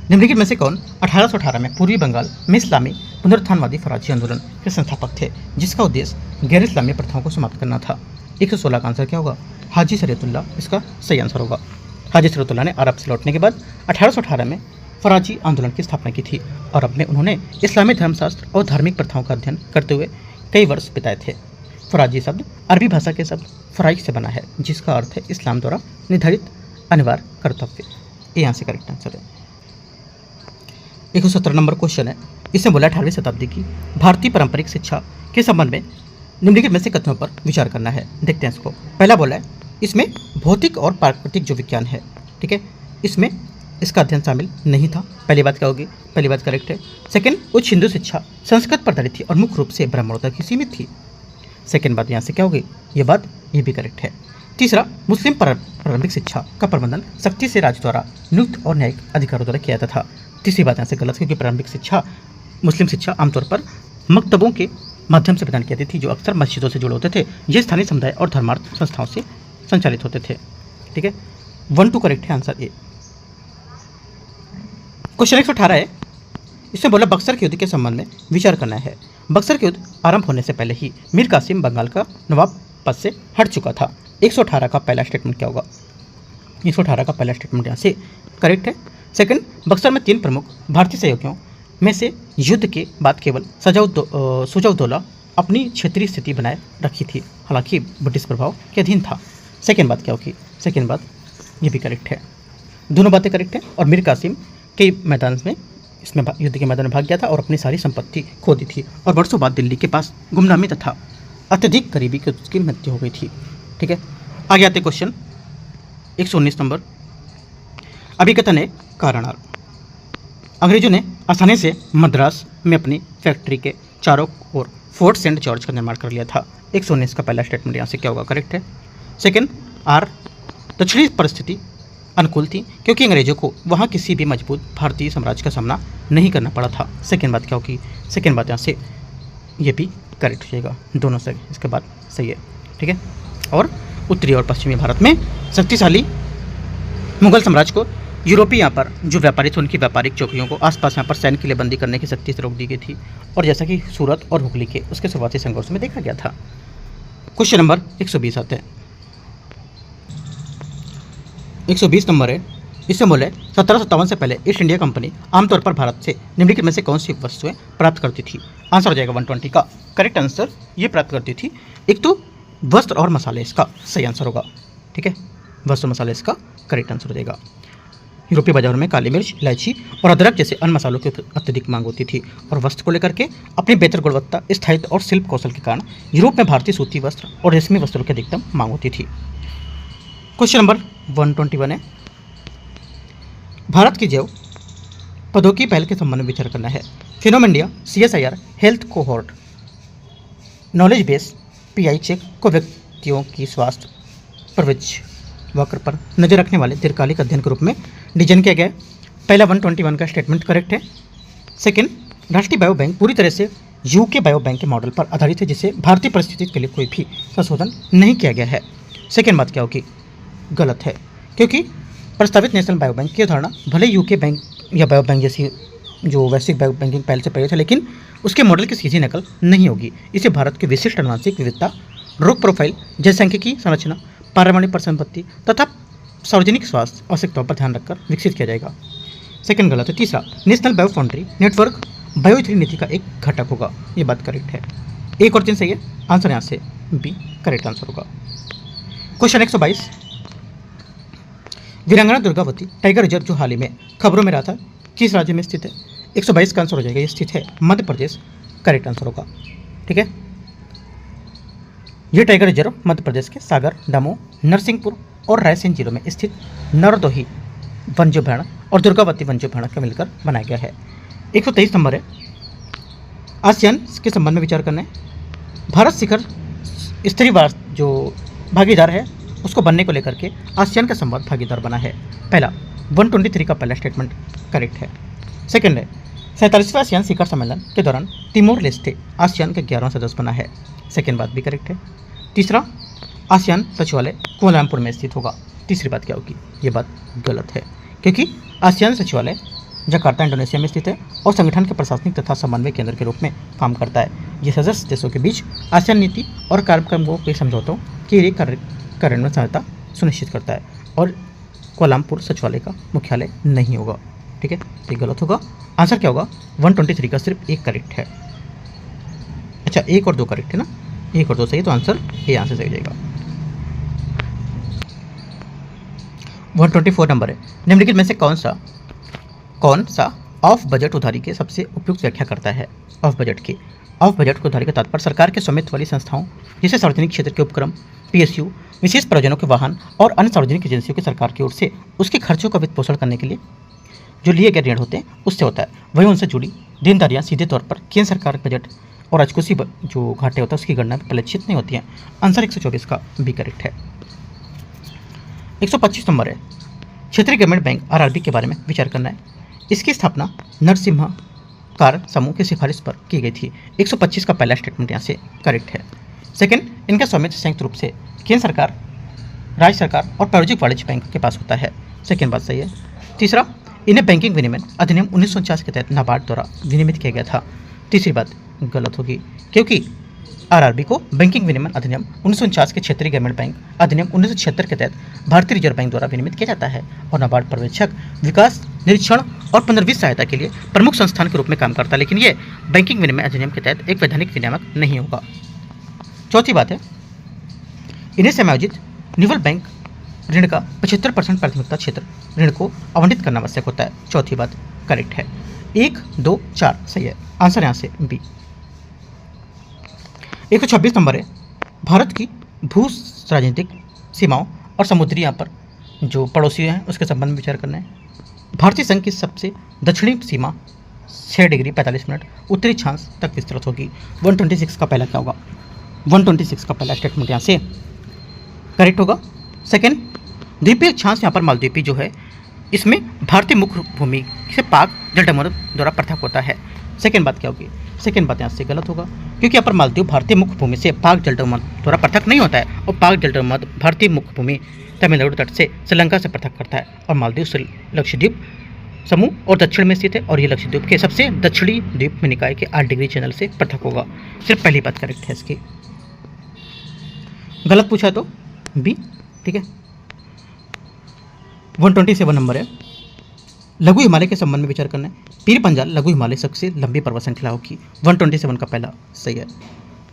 निम्नलिखित में से कौन 1818 में पूर्वी बंगाल में इस्लामी पुनरुत्थानवादी फराजी आंदोलन के संस्थापक थे, जिसका उद्देश्य गैर इस्लामी प्रथाओं को समाप्त करना था? 116 का आंसर क्या होगा? हाजी शरीयतुल्लाह इसका सही आंसर होगा। हाजी शरीयतुल्लाह ने अरब से लौटने के बाद 1818 में फराजी आंदोलन की स्थापना की थी। अरब में उन्होंने इस्लामी धर्मशास्त्र और धार्मिक प्रथाओं का अध्ययन करते हुए कई वर्ष बिताए थे। फराजी शब्द अरबी भाषा के शब्द फराइज से बना है, जिसका अर्थ है इस्लाम द्वारा निर्धारित अनिवार्य कर्तव्य। ये यहाँ से करेक्ट आंसर है। 117 नंबर क्वेश्चन है, इसमें बोला 18वीं शताब्दी की भारतीय पारंपरिक शिक्षा के संबंध में निम्नलिखित में से कथनों पर विचार करना है। देखते हैं इसको। पहला बोला है इसमें भौतिक और प्राकृतिक जो विज्ञान है, ठीक है, इसमें इसका अध्ययन शामिल नहीं था। पहली बात क्या होगी? पहली बात करेक्ट है। सेकंड, उच्च हिंदू शिक्षा संस्कृत पर आधारित थी और मुख्य रूप से ब्राह्मणों तक ही सीमित थी। सेकंड बात यहाँ से क्या होगी? ये बात ये भी करेक्ट है। तीसरा, मुस्लिम प्रारंभिक शिक्षा का प्रबंधन सख्ती से राज्य द्वारा नियुक्त और न्यायिक अधिकारों द्वारा किया जाता था। तीसरी बात यहाँ से गलत, क्योंकि प्रारंभिक शिक्षा मुस्लिम शिक्षा आमतौर पर मकतबों के माध्यम से प्रदान की जाती थी, जो अक्सर मस्जिदों से जुड़े होते थे। ये स्थानीय समुदाय और धर्मार्थ संस्थाओं से संचालित होते थे। ठीक है, 1 2 करेक्ट है आंसर ए। क्वेश्चन 118 है, इसमें बोला बक्सर के युद्ध के संबंध में विचार करना है। बक्सर के युद्ध आरंभ होने से पहले ही मीर कासिम बंगाल का नवाब पद से हट चुका था। 118 का पहला स्टेटमेंट क्या होगा? 118 का पहला स्टेटमेंट यहाँ से करेक्ट है। सेकंड, बक्सर में 3 प्रमुख भारतीय सहयोगियों में से युद्ध के बाद केवल सुजाउद्दौला अपनी क्षेत्रीय स्थिति बनाए रखी थी, हालांकि ब्रिटिश प्रभाव के अधीन था। सेकेंड बात क्या होगी? सेकेंड बात ये भी करेक्ट है, दोनों बातें करेक्ट है। और मीर कासिम के मैदान में इसमें युद्ध के मैदान में भाग गया था और अपनी सारी संपत्ति खो दी थी और वर्षों बाद दिल्ली के पास गुमनामी तथा अत्यधिक गरीबी की उसकी मृत्यु हो गई थी। ठीक है, आगे आते क्वेश्चन 119 नंबर। अभिकथन है कारणार। अंग्रेजों ने आसानी से मद्रास में अपनी फैक्ट्री के चारों ओर फोर्ट सेंट जॉर्ज का निर्माण कर लिया था। 119 का पहला स्टेटमेंट यहाँ से क्या होगा? करेक्ट है। सेकेंड, आर दक्षिणी परिस्थिति अनुकूल थी क्योंकि अंग्रेजों को वहाँ किसी भी मजबूत भारतीय साम्राज्य का सामना नहीं करना पड़ा था। सेकेंड बात क्या होगी? सेकेंड बात यहाँ से ये भी करेक्ट हो जाएगा, दोनों से इसके बाद सही है। ठीक है, और उत्तरी और पश्चिमी भारत में शक्तिशाली मुगल साम्राज्य को यूरोपीय यहाँ पर जो व्यापारी थे उनकी व्यापारिक चौकियों को आसपास यहाँ पर सैन्य के लिए बंदी करने की सख्ती से रोक दी गई थी, और जैसा कि सूरत और हुगली के उसके शुरुआती संघर्ष में देखा गया था। क्वेश्चन नंबर 120 आते हैं। 120 नंबर है, इससे मूल है 1757 से पहले ईस्ट इंडिया कंपनी आमतौर पर भारत से निम्नलिखित में से कौन सी वस्तुएं प्राप्त करती थी? आंसर हो जाएगा 120 का करेक्ट आंसर ये प्राप्त करती थी। एक तो वस्त्र और मसाले इसका सही आंसर होगा। ठीक है, वस्त्र मसाले इसका करेक्ट आंसर हो जाएगा। यूरोपीय बाजारों में काली मिर्च, इलायची और अदरक जैसे अन्य मसालों की अत्यधिक मांग होती थी, और वस्त्र को लेकर के अपनी बेहतर गुणवत्ता, स्थायित्व और शिल्प कौशल के कारण यूरोप में भारतीय सूती वस्त्र और रेशमी वस्त्रों की अधिकतम मांग होती थी। क्वेश्चन नंबर 121 है, भारत की जैव पदों की पहल के संबंध में विचार करना है। Phenome India, CSIR, health cohort, knowledge base, PI check को व्यक्तियों की स्वास्थ्य प्रवृत्ति वक्र पर नजर रखने वाले दीर्घकालिक अध्ययन के रूप में डिजाइन किया गया है। पहला 121 का स्टेटमेंट करेक्ट है। सेकंड, राष्ट्रीय बायो बैंक पूरी तरह से UK बायो बैंक के मॉडल पर आधारित है, जिसे भारतीय परिस्थिति के लिए कोई भी संशोधन नहीं किया गया है। सेकेंड बात क्या होगी? गलत है, क्योंकि प्रस्तावित नेशनल बायो बैंक की अवधारणा भले UK बैंक या बायो बैंक जैसी जो वैश्विक बायो बैंकिंग पहल से प्रेरित है, लेकिन उसके मॉडल की सीधी नकल नहीं होगी। इसे भारत की विशिष्ट अनुवांशिक विविधता, रोग प्रोफाइल, जनसांख्यिकी संरचना, पारमाणिक परिसंपत्ति तथा सार्वजनिक स्वास्थ्य आवश्यकताओं पर ध्यान रखकर विकसित किया जाएगा। सेकंड गलत है। तीसरा, national bio foundry network bio नीति का एक घटक होगा, ये बात करेक्ट है। 1 और 3 सही है, आंसर यहाँ से बी करेक्ट आंसर होगा। क्वेश्चन 122, वीरांगना दुर्गावती टाइगर रिजर्व जो हाल ही में खबरों में रहा था किस राज्य में स्थित है? 122 का आंसर हो जाएगा, ये स्थित है मध्य प्रदेश, करेक्ट आंसर होगा। ठीक है, ये टाइगर रिजर्व मध्य प्रदेश के सागर, दमोह, नरसिंहपुर और रायसेन जिलों में स्थित नरदोही वन्यभ्यारण्य और दुर्गावती वन्यभ्यारण्य का मिलकर बनाया गया है। 123 नंबर है, आसियान के संबंध में विचार करना है। भारत शिखर स्तरीय जो भागीदार है उसको बनने को लेकर के आसियान का संवाद भागीदार बना है। पहला 123 का पहला स्टेटमेंट करेक्ट है। सेकंड है, 47वें आसियान शिखर सम्मेलन के दौरान तिमोर लेस्टे आसियान के 11वां सदस्य बना है। सेकेंड बात भी करेक्ट है। तीसरा, आसियान सचिवालय कुआलालंपुर में स्थित होगा। तीसरी बात क्या होगी? ये बात गलत है, क्योंकि आसियान सचिवालय जकार्ता इंडोनेशिया में स्थित है और संगठन के प्रशासनिक तथा समन्वय केंद्र के रूप में काम करता है। ये सदस्य देशों के बीच आसियान नीति और कार्यक्रमों के समझौतों के कार्यान्वयन सहायता सुनिश्चित करता है, और कुआलालंपुर सचिवालय का मुख्यालय नहीं होगा। ठीक है, ये गलत होगा। आंसर क्या होगा? 123 का सिर्फ एक करेक्ट है। अच्छा, 1 और 2 करेक्ट है ना, 1 और 2 सही, तो आंसर ये यहाँ से सही हो जाएगा। 124 नंबर है, निम्नलिखित में से कौन सा ऑफ बजट उधारी के सबसे उपयुक्त व्याख्या करता है? ऑफ बजट उधारी का तात्पर्य सरकार के स्वामित्व वाली संस्थाओं जैसे सार्वजनिक क्षेत्र के उपक्रम, PSU, विशेष प्रयोजनों के वाहन और अन्य सार्वजनिक एजेंसियों की सरकार की ओर से उसके खर्चों का वित्त पोषण करने के लिए जो लिए गए ऋण होते हैं उससे होता है। वहीं उनसे जुड़ी देनदारियाँ सीधे तौर पर केंद्र सरकार के बजट और राजकोषीय जो घाटे होता है उसकी गणना में परिलक्षित नहीं होती हैं। आंसर 124 का भी करेक्ट है। 125 नंबर है, क्षेत्रीय ग्रामीण बैंक RRB के बारे में विचार करना है। इसकी स्थापना नरसिम्हा समूह की सिफारिश पर की गई थी। 125 का पहला स्टेटमेंट यहाँ से करेक्ट है। सेकंड, इनका स्वामित्व संयुक्त रूप से केंद्र सरकार, राज्य सरकार और प्रायोजिक वाणिज्य बैंक के पास होता है। सेकंड बात सही है। तीसरा, इन्हें बैंकिंग विनिमय अधिनियम 1949 के तहत नाबार्ड द्वारा विनियमित किया गया था। तीसरी बात गलत होगी, क्योंकि आरआरबी को बैंकिंग विनियमन अधिनियम 1949 के क्षेत्रीय ग्रामीण बैंक अधिनियम 1976 के तहत भारतीय रिजर्व बैंक द्वारा विनियमित किया जाता है और नाबार्ड पर्यवेक्षक विकास निरीक्षण और पुनर्वित्त सहायता के लिए प्रमुख संस्थान के रूप में काम करता है, लेकिन ये बैंकिंग विनियमन अधिनियम के तहत एक वैधानिक विनियामक नहीं होगा। चौथी बात है, इन्हें समायोजित निवल बैंक ऋण का 75% प्राथमिकता क्षेत्र ऋण को आवंटित करना आवश्यक होता है। चौथी बात करेक्ट है। 1, 2, 4 सही है, आंसर यहाँ से बी। 126 नंबर है, भारत की भू राजनीतिक सीमाओं और समुद्री यहाँ पर जो पड़ोसी हैं उसके संबंध में विचार करना है। भारतीय संघ की सबसे दक्षिणी सीमा 6 डिग्री 45 मिनट उत्तरी अक्षांश तक विस्तृत होगी। 126 का पहला क्या होगा? 126 का पहला स्टेटमेंट यहाँ से करेक्ट होगा। सेकेंड, द्वीपीय अक्षांश यहाँ पर मालद्वीपी जो है इसमें भारतीय मुख्य भूमि से पाक जलडमर द्वारा पृथक होता है। सेकेंड बात क्या होगी? सेकेंड बात यहाँ से गलत होगा, क्योंकि यहाँ पर मालदीव भारतीय मुख्य भूमि से पाक जलडमर द्वारा पृथक नहीं होता है और पाक जलडमर भारतीय मुख्य भूमि तमिलनाडु तट से श्रीलंका से पृथक करता है और मालदीव लक्षद्वीप समूह और दक्षिण में स्थित है और ये लक्षद्वीप के सबसे दक्षिणी द्वीप में निकाय के 8 डिग्री चैनल से पृथक होगा। सिर्फ पहली बात करेक्ट है इसकी, गलत पूछा तो बी। ठीक है। 127 नंबर है, लघु हिमालय के संबंध में विचार करना है। पीर पंजाल लघु हिमालय सबसे लंबी पर्वत श्रृंखला होगी। 127 का पहला सही है।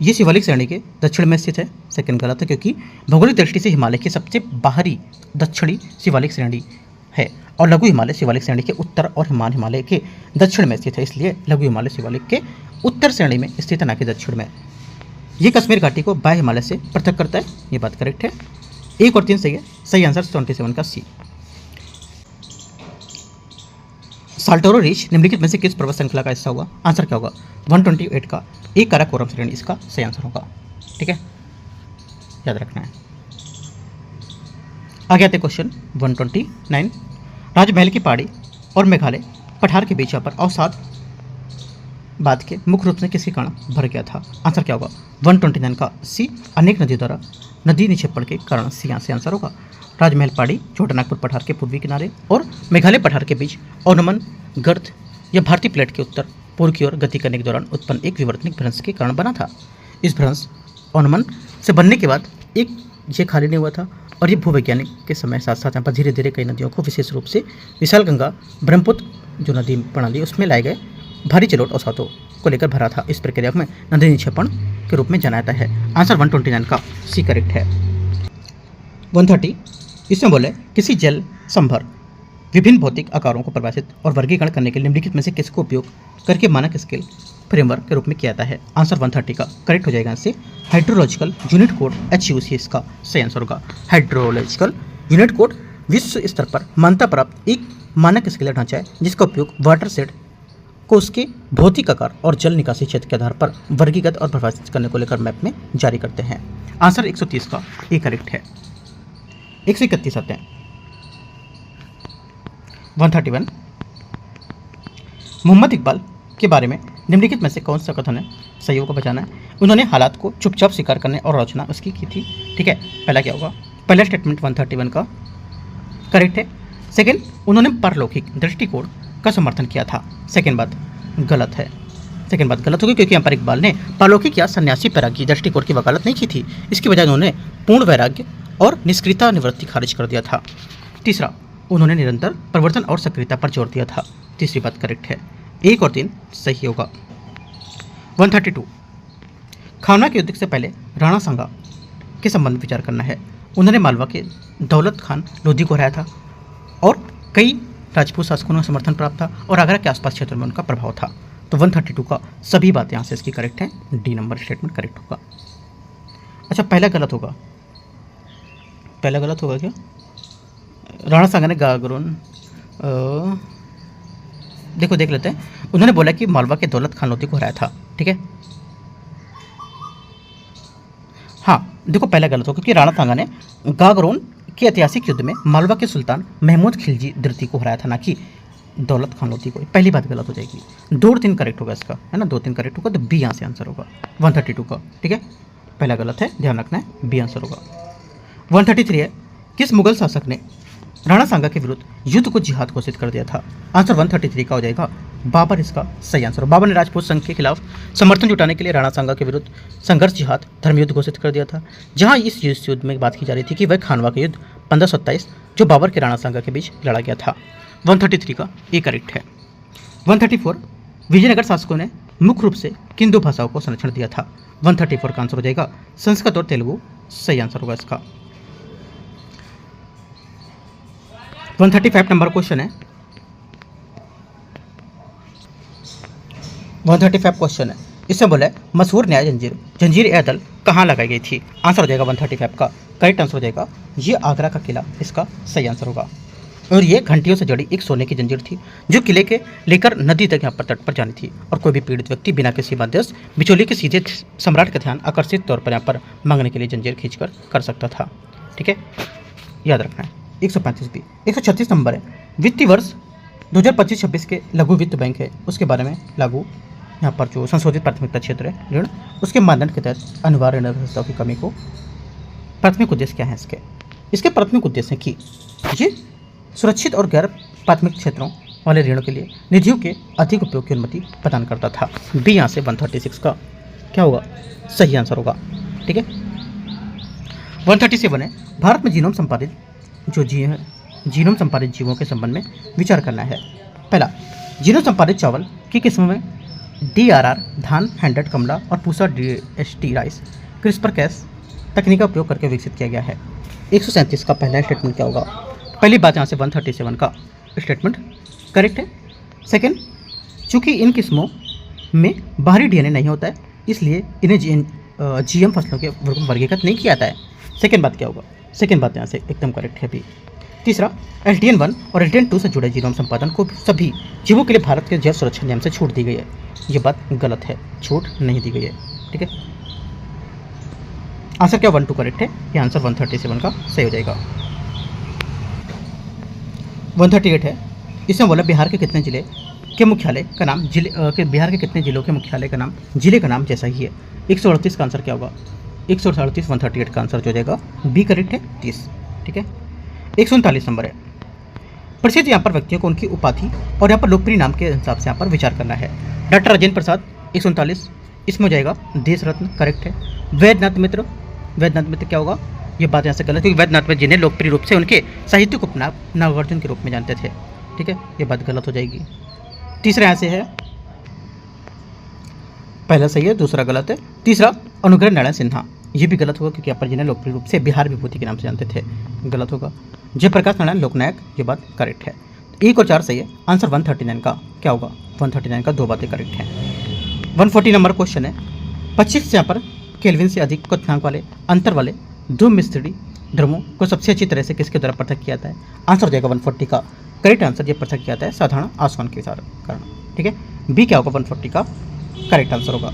ये शिवालिक श्रेणी के दक्षिण में स्थित है। सेकंड गलत है, क्योंकि भौगोलिक दृष्टि से हिमालय की सबसे बाहरी दक्षिणी शिवालिक श्रेणी है और लघु हिमालय शिवालिक श्रेणी के उत्तर और हिमालय के दक्षिण में स्थित है, इसलिए लघु हिमालय शिवालिक के उत्तर श्रेणी में स्थित है, न कि दक्षिण में। ये कश्मीर घाटी को बाह्य हिमालय से पृथक करता है। ये बात करेक्ट है। 1 और 3 सही है। सही आंसर 27 का सी। साल्टोरो रीच निम्नलिखित में से किस पर्वत श्रृंखला का हिस्सा होगा? आंसर क्या होगा? 128 का एक काराकोरम श्रेणी इसका सही आंसर होगा। ठीक है, याद रखना है। आगे आते क्वेश्चन 129। राजमहल की पहाड़ी और मेघालय पठार के बीच यहाँ पर अवसाद बाद के मुख्य रूप से किसके कारण भर गया था? आंसर क्या होगा? 129 का सी, अनेक नदियों द्वारा नदी निक्षेपण के कारण सी यहाँ से आंसर होगा। राजमहल पहाड़ी छोटानागपुर पठार के पूर्वी किनारे और मेघालय पठार के बीच ओनमन गर्त या भारतीय प्लेट के उत्तर पूर्व की ओर गति करने के दौरान उत्पन्न एक विवर्तनिक भ्रंश के कारण बना था। इस भ्रंश ओनमन से बनने के बाद एक ये खाली नहीं हुआ था और ये भूवैज्ञानिक के समय साथ साथ यहाँ पर धीरे धीरे कई नदियों को विशेष रूप से विशाल गंगा ब्रह्मपुत्र जो नदी प्रणाली उसमें लाए गए भारी जलोढ़ अवसादों को लेकर भरा था। इस प्रक्रिया में नदी निक्षेपण के रूप में जाना जाता है। आंसर 129 का सी करेक्ट है। 130 इसमें बोले किसी जल संभर विभिन्न भौतिक आकारों को परिभाषित और वर्गीकरण करने के लिए निम्नलिखित में से किसको उपयोग करके मानक स्केल फ्रेमवर्क के रूप में किया जाता है? आंसर 130 का करेक्ट हो जाएगा। इससे हाइड्रोलॉजिकल यूनिट कोड HUC इसका सही आंसर होगा। हाइड्रोलॉजिकल यूनिट कोड विश्व स्तर पर मान्यता प्राप्त एक मानक स्केल ढांचा है जिसका उपयोग वाटर सेट को उसके भौतिक आकार और जल निकासी क्षेत्र के आधार पर वर्गीकृत और परिभाषित करने को लेकर मैप में जारी करते हैं। आंसर 130 का ए करेक्ट है। 131 आते हैं 131। मोहम्मद इकबाल के बारे में निम्नलिखित में से कौन सा कथन है सही को बचाना है? उन्होंने हालात को चुपचाप स्वीकार करने और आलोचना उसकी की थी। ठीक है, पहला क्या होगा? पहला स्टेटमेंट 131 का करेक्ट है। सेकंड, उन्होंने पारलौकिक दृष्टिकोण का समर्थन किया था। सेकंड बात गलत है। सेकंड बात गलत होगी क्योंकि यहाँ पर इकबाल ने पारलौकिक या सन्यासी वैराग्य दृष्टिकोण की वकालत नहीं की थी। इसकी बजाय उन्होंने पूर्ण वैराग्य और निष्क्रियता निवृत्ति खारिज कर दिया था। तीसरा, उन्होंने निरंतर परिवर्तन और सक्रियता पर जोर दिया था। तीसरी बात करेक्ट है। 1 और 3 सही होगा। 132 खानवा के युद्ध से पहले राणा सांगा के संबंध में विचार करना है। उन्होंने मालवा के दौलत खान लोधी को हराया था और कई राजपूत शासकों का समर्थन प्राप्त था और आगरा के आसपास क्षेत्रों में उनका प्रभाव था। तो 132 का सभी बातें यहाँ से इसकी करेक्ट है। डी नंबर स्टेटमेंट करेक्ट होगा। अच्छा, पहला गलत होगा। पहला गलत होगा क्या? राणा सांगा ने गागरोन देखो देख लेते हैं। उन्होंने बोला कि मालवा के दौलत खान लोधी को हराया था। ठीक है, हाँ देखो पहला गलत होगा क्योंकि राणा सांगा ने गागरोन के ऐतिहासिक युद्ध में मालवा के सुल्तान महमूद खिलजी द्वितीय को हराया था, ना कि दौलत खान लोधी को। पहली बात गलत हो जाएगी। 2 और 3 करेक्ट होगा इसका, है ना। 2 3 करेक्ट होगा तो बी यहाँ से आंसर होगा 132 का। ठीक है, पहला गलत है, ध्यान रखना है, बी आंसर होगा। 133 है, किस मुगल शासक ने राणा सांगा के विरुद्ध युद्ध को जिहाद घोषित कर दिया था? आंसर 133 का हो जाएगा बाबर इसका सही आंसर। बाबर ने राजपूत संघ के खिलाफ समर्थन जुटाने के लिए राणा सांगा के विरुद्ध संघर्ष जिहाद धर्मयुद्ध घोषित कर दिया था। जहां इस युद्ध में बात की जा रही थी कि वह खानवा का युद्ध 1527 जो बाबर के राणा सांगा के बीच लड़ा गया था। 133 का ए करेक्ट है। 134 विजयनगर शासकों ने मुख्य रूप से किन दो भाषाओं को संरक्षण दिया था? 134 का आंसर हो जाएगा संस्कृत और तेलुगु सही आंसर होगा इसका। 135 नंबर क्वेश्चन है। 135 क्वेश्चन है, इसमें बोला है मशहूर न्याय जंजीर ए अदल कहाँ लगाई गई थी? आंसर हो जाएगा 135 का करेक्ट आंसर हो जाएगा ये आगरा का किला इसका सही आंसर होगा। और ये घंटियों से जड़ी एक सोने की जंजीर थी जो किले के लेकर नदी तक यहाँ पर तट पर जानी थी और कोई भी पीड़ित व्यक्ति बिना किसी मध्यस्थ बिचौलिए के सीधे सम्राट का ध्यान आकर्षित तौर पर यहाँ पर मांगने के लिए जंजीर खींचकर कर सकता था। ठीक है, याद रखना है। 135 भी 136 नंबर है। वित्तीय वर्ष 2025-26 के लघु वित्त बैंक है उसके बारे में लागू यहाँ पर जो संशोधित प्राथमिकता क्षेत्र है ऋण उसके मानदंड के तहत अनिवार्य ऋण व्यवस्था की कमी को प्राथमिक उद्देश्य क्या है इसके प्राथमिक उद्देश्य है कि ये सुरक्षित और गैर प्राथमिक क्षेत्रों वाले ऋणों के लिए निधियों के अधिक उपयोग की अनुमति प्रदान करता था। बी यहाँ से 136 का क्या होगा सही आंसर होगा। ठीक है, 137 है भारत में जीनोम संपादित जीवों के संबंध में विचार करना है। पहला, जीनोम संपादित चावल की किस्मों में DRR धान, हैंडेड कमला और Pusa DST rice CRISPR Cas तकनीक का उपयोग करके विकसित किया गया है। 137 का पहला स्टेटमेंट क्या होगा? पहली बात यहाँ से 137 का स्टेटमेंट करेक्ट है। सेकंड, चूंकि इन किस्मों में बाहरी DNA नहीं होता है इसलिए इन्हें GM फसलों के वर्गीकृत नहीं किया जाता है। सेकंड बात क्या होगा? सेकंड बात यहाँ से एकदम करेक्ट है भी। तीसरा, LTN 1 और LTN 2 से जुड़े जीनोम संपादन को सभी जीवों के लिए भारत के जैव सुरक्षा नियम से छूट दी गई है। ये बात गलत है, छूट नहीं दी गई है। ठीक है, आंसर क्या 1-2 करेक्ट है, ये आंसर 137 का सही हो जाएगा। 138 है, इसमें बोला बिहार के कितने जिले के मुख्यालय का नाम बिहार के कितने जिलों के मुख्यालय का नाम जिले का नाम जैसा ही है? 138 का आंसर क्या होगा? 138 138 का आंसर जो जाएगा बी करेक्ट है 30। ठीक है, 139 नंबर है। प्रसिद्ध यहाँ पर व्यक्तियों को उनकी उपाधि और यहाँ पर लोकप्रिय नाम के हिसाब से यहाँ पर विचार करना है। डॉक्टर राजेंद्र प्रसाद 139 इसमें हो जाएगा देश रत्न करेक्ट है। वैद्यनाथ मित्र क्या होगा? ये बात यहाँ से गलत क्योंकि वैद्यनाथ मित्र जिन्हें लोकप्रिय रूप से उनके साहित्यिक उपनाम नागार्जुन के रूप में जानते थे। ठीक है, ये बात गलत हो जाएगी। तीसरा यहाँ से है, पहला सही है दूसरा गलत है। तीसरा, अनुग्रह नारायण सिन्हा ये भी गलत होगा क्योंकि यहाँ पर जिन्हें लोकप्रिय रूप से बिहार विभूति के नाम से जानते थे, गलत होगा। जयप्रकाश नारायण लोकनायक ये बात करेक्ट है। 1 और 4 सही है। आंसर 139 का क्या होगा? 139 का 2 बातें करेक्ट हैं। 140 नंबर क्वेश्चन है। 25 यहाँ पर केल्विन से अधिक क्वथनांक वाले अंतर वाले दो मिस्त्री ध्रुवों को सबसे अच्छी तरह से किसके द्वारा पृथक किया जाता है? आंसर हो जाएगा 140 का करेक्ट आंसर। ये पृथक किया जाता है साधारण आसमान के कारण। ठीक है, बी क्या होगा? 140 का करेक्ट आंसर होगा।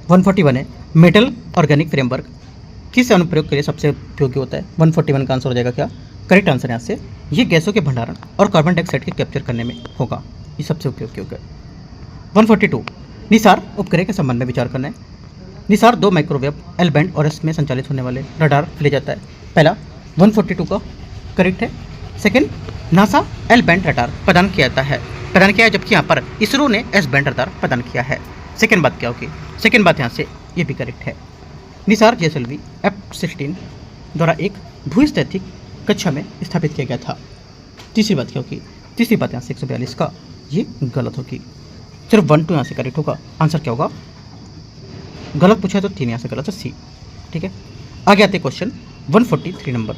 141 है, मेटल ऑर्गेनिक फ्रेमवर्क किस अनुप्रयोग के लिए सबसे उपयोगी होता है? 141 का आंसर हो जाएगा क्या? करेक्ट आंसर यहाँ से ये गैसों के भंडारण और कार्बन डाइऑक्साइड के कैप्चर करने में होगा, ये सबसे उपयोगी होगा। 142 निसार उपग्रह के संबंध में विचार करना है। निसार 2 माइक्रोवेव एल बैंड और एस में संचालित होने वाले रडार ले जाता है। पहला 142 का करेक्ट है। Second, NASA L band radar प्रदान किया है जबकि यहाँ पर इसरो ने एस बैंड रडार प्रदान किया है। सेकंड बात क्या होगी? सेकंड बात यहाँ से ये भी करेक्ट है। निसार JSLV F-16 द्वारा एक भूस्थैतिक कक्षा में स्थापित किया गया था। तीसरी बात क्या होगी? तीसरी बात यहाँ से 142 का ये गलत होगी। सिर्फ 1-2 यहाँ से करेक्ट होगा। आंसर क्या होगा? गलत पूछा तो 3 यहाँ से गलत है, सी। ठीक है, आगे आते क्वेश्चन 143 नंबर।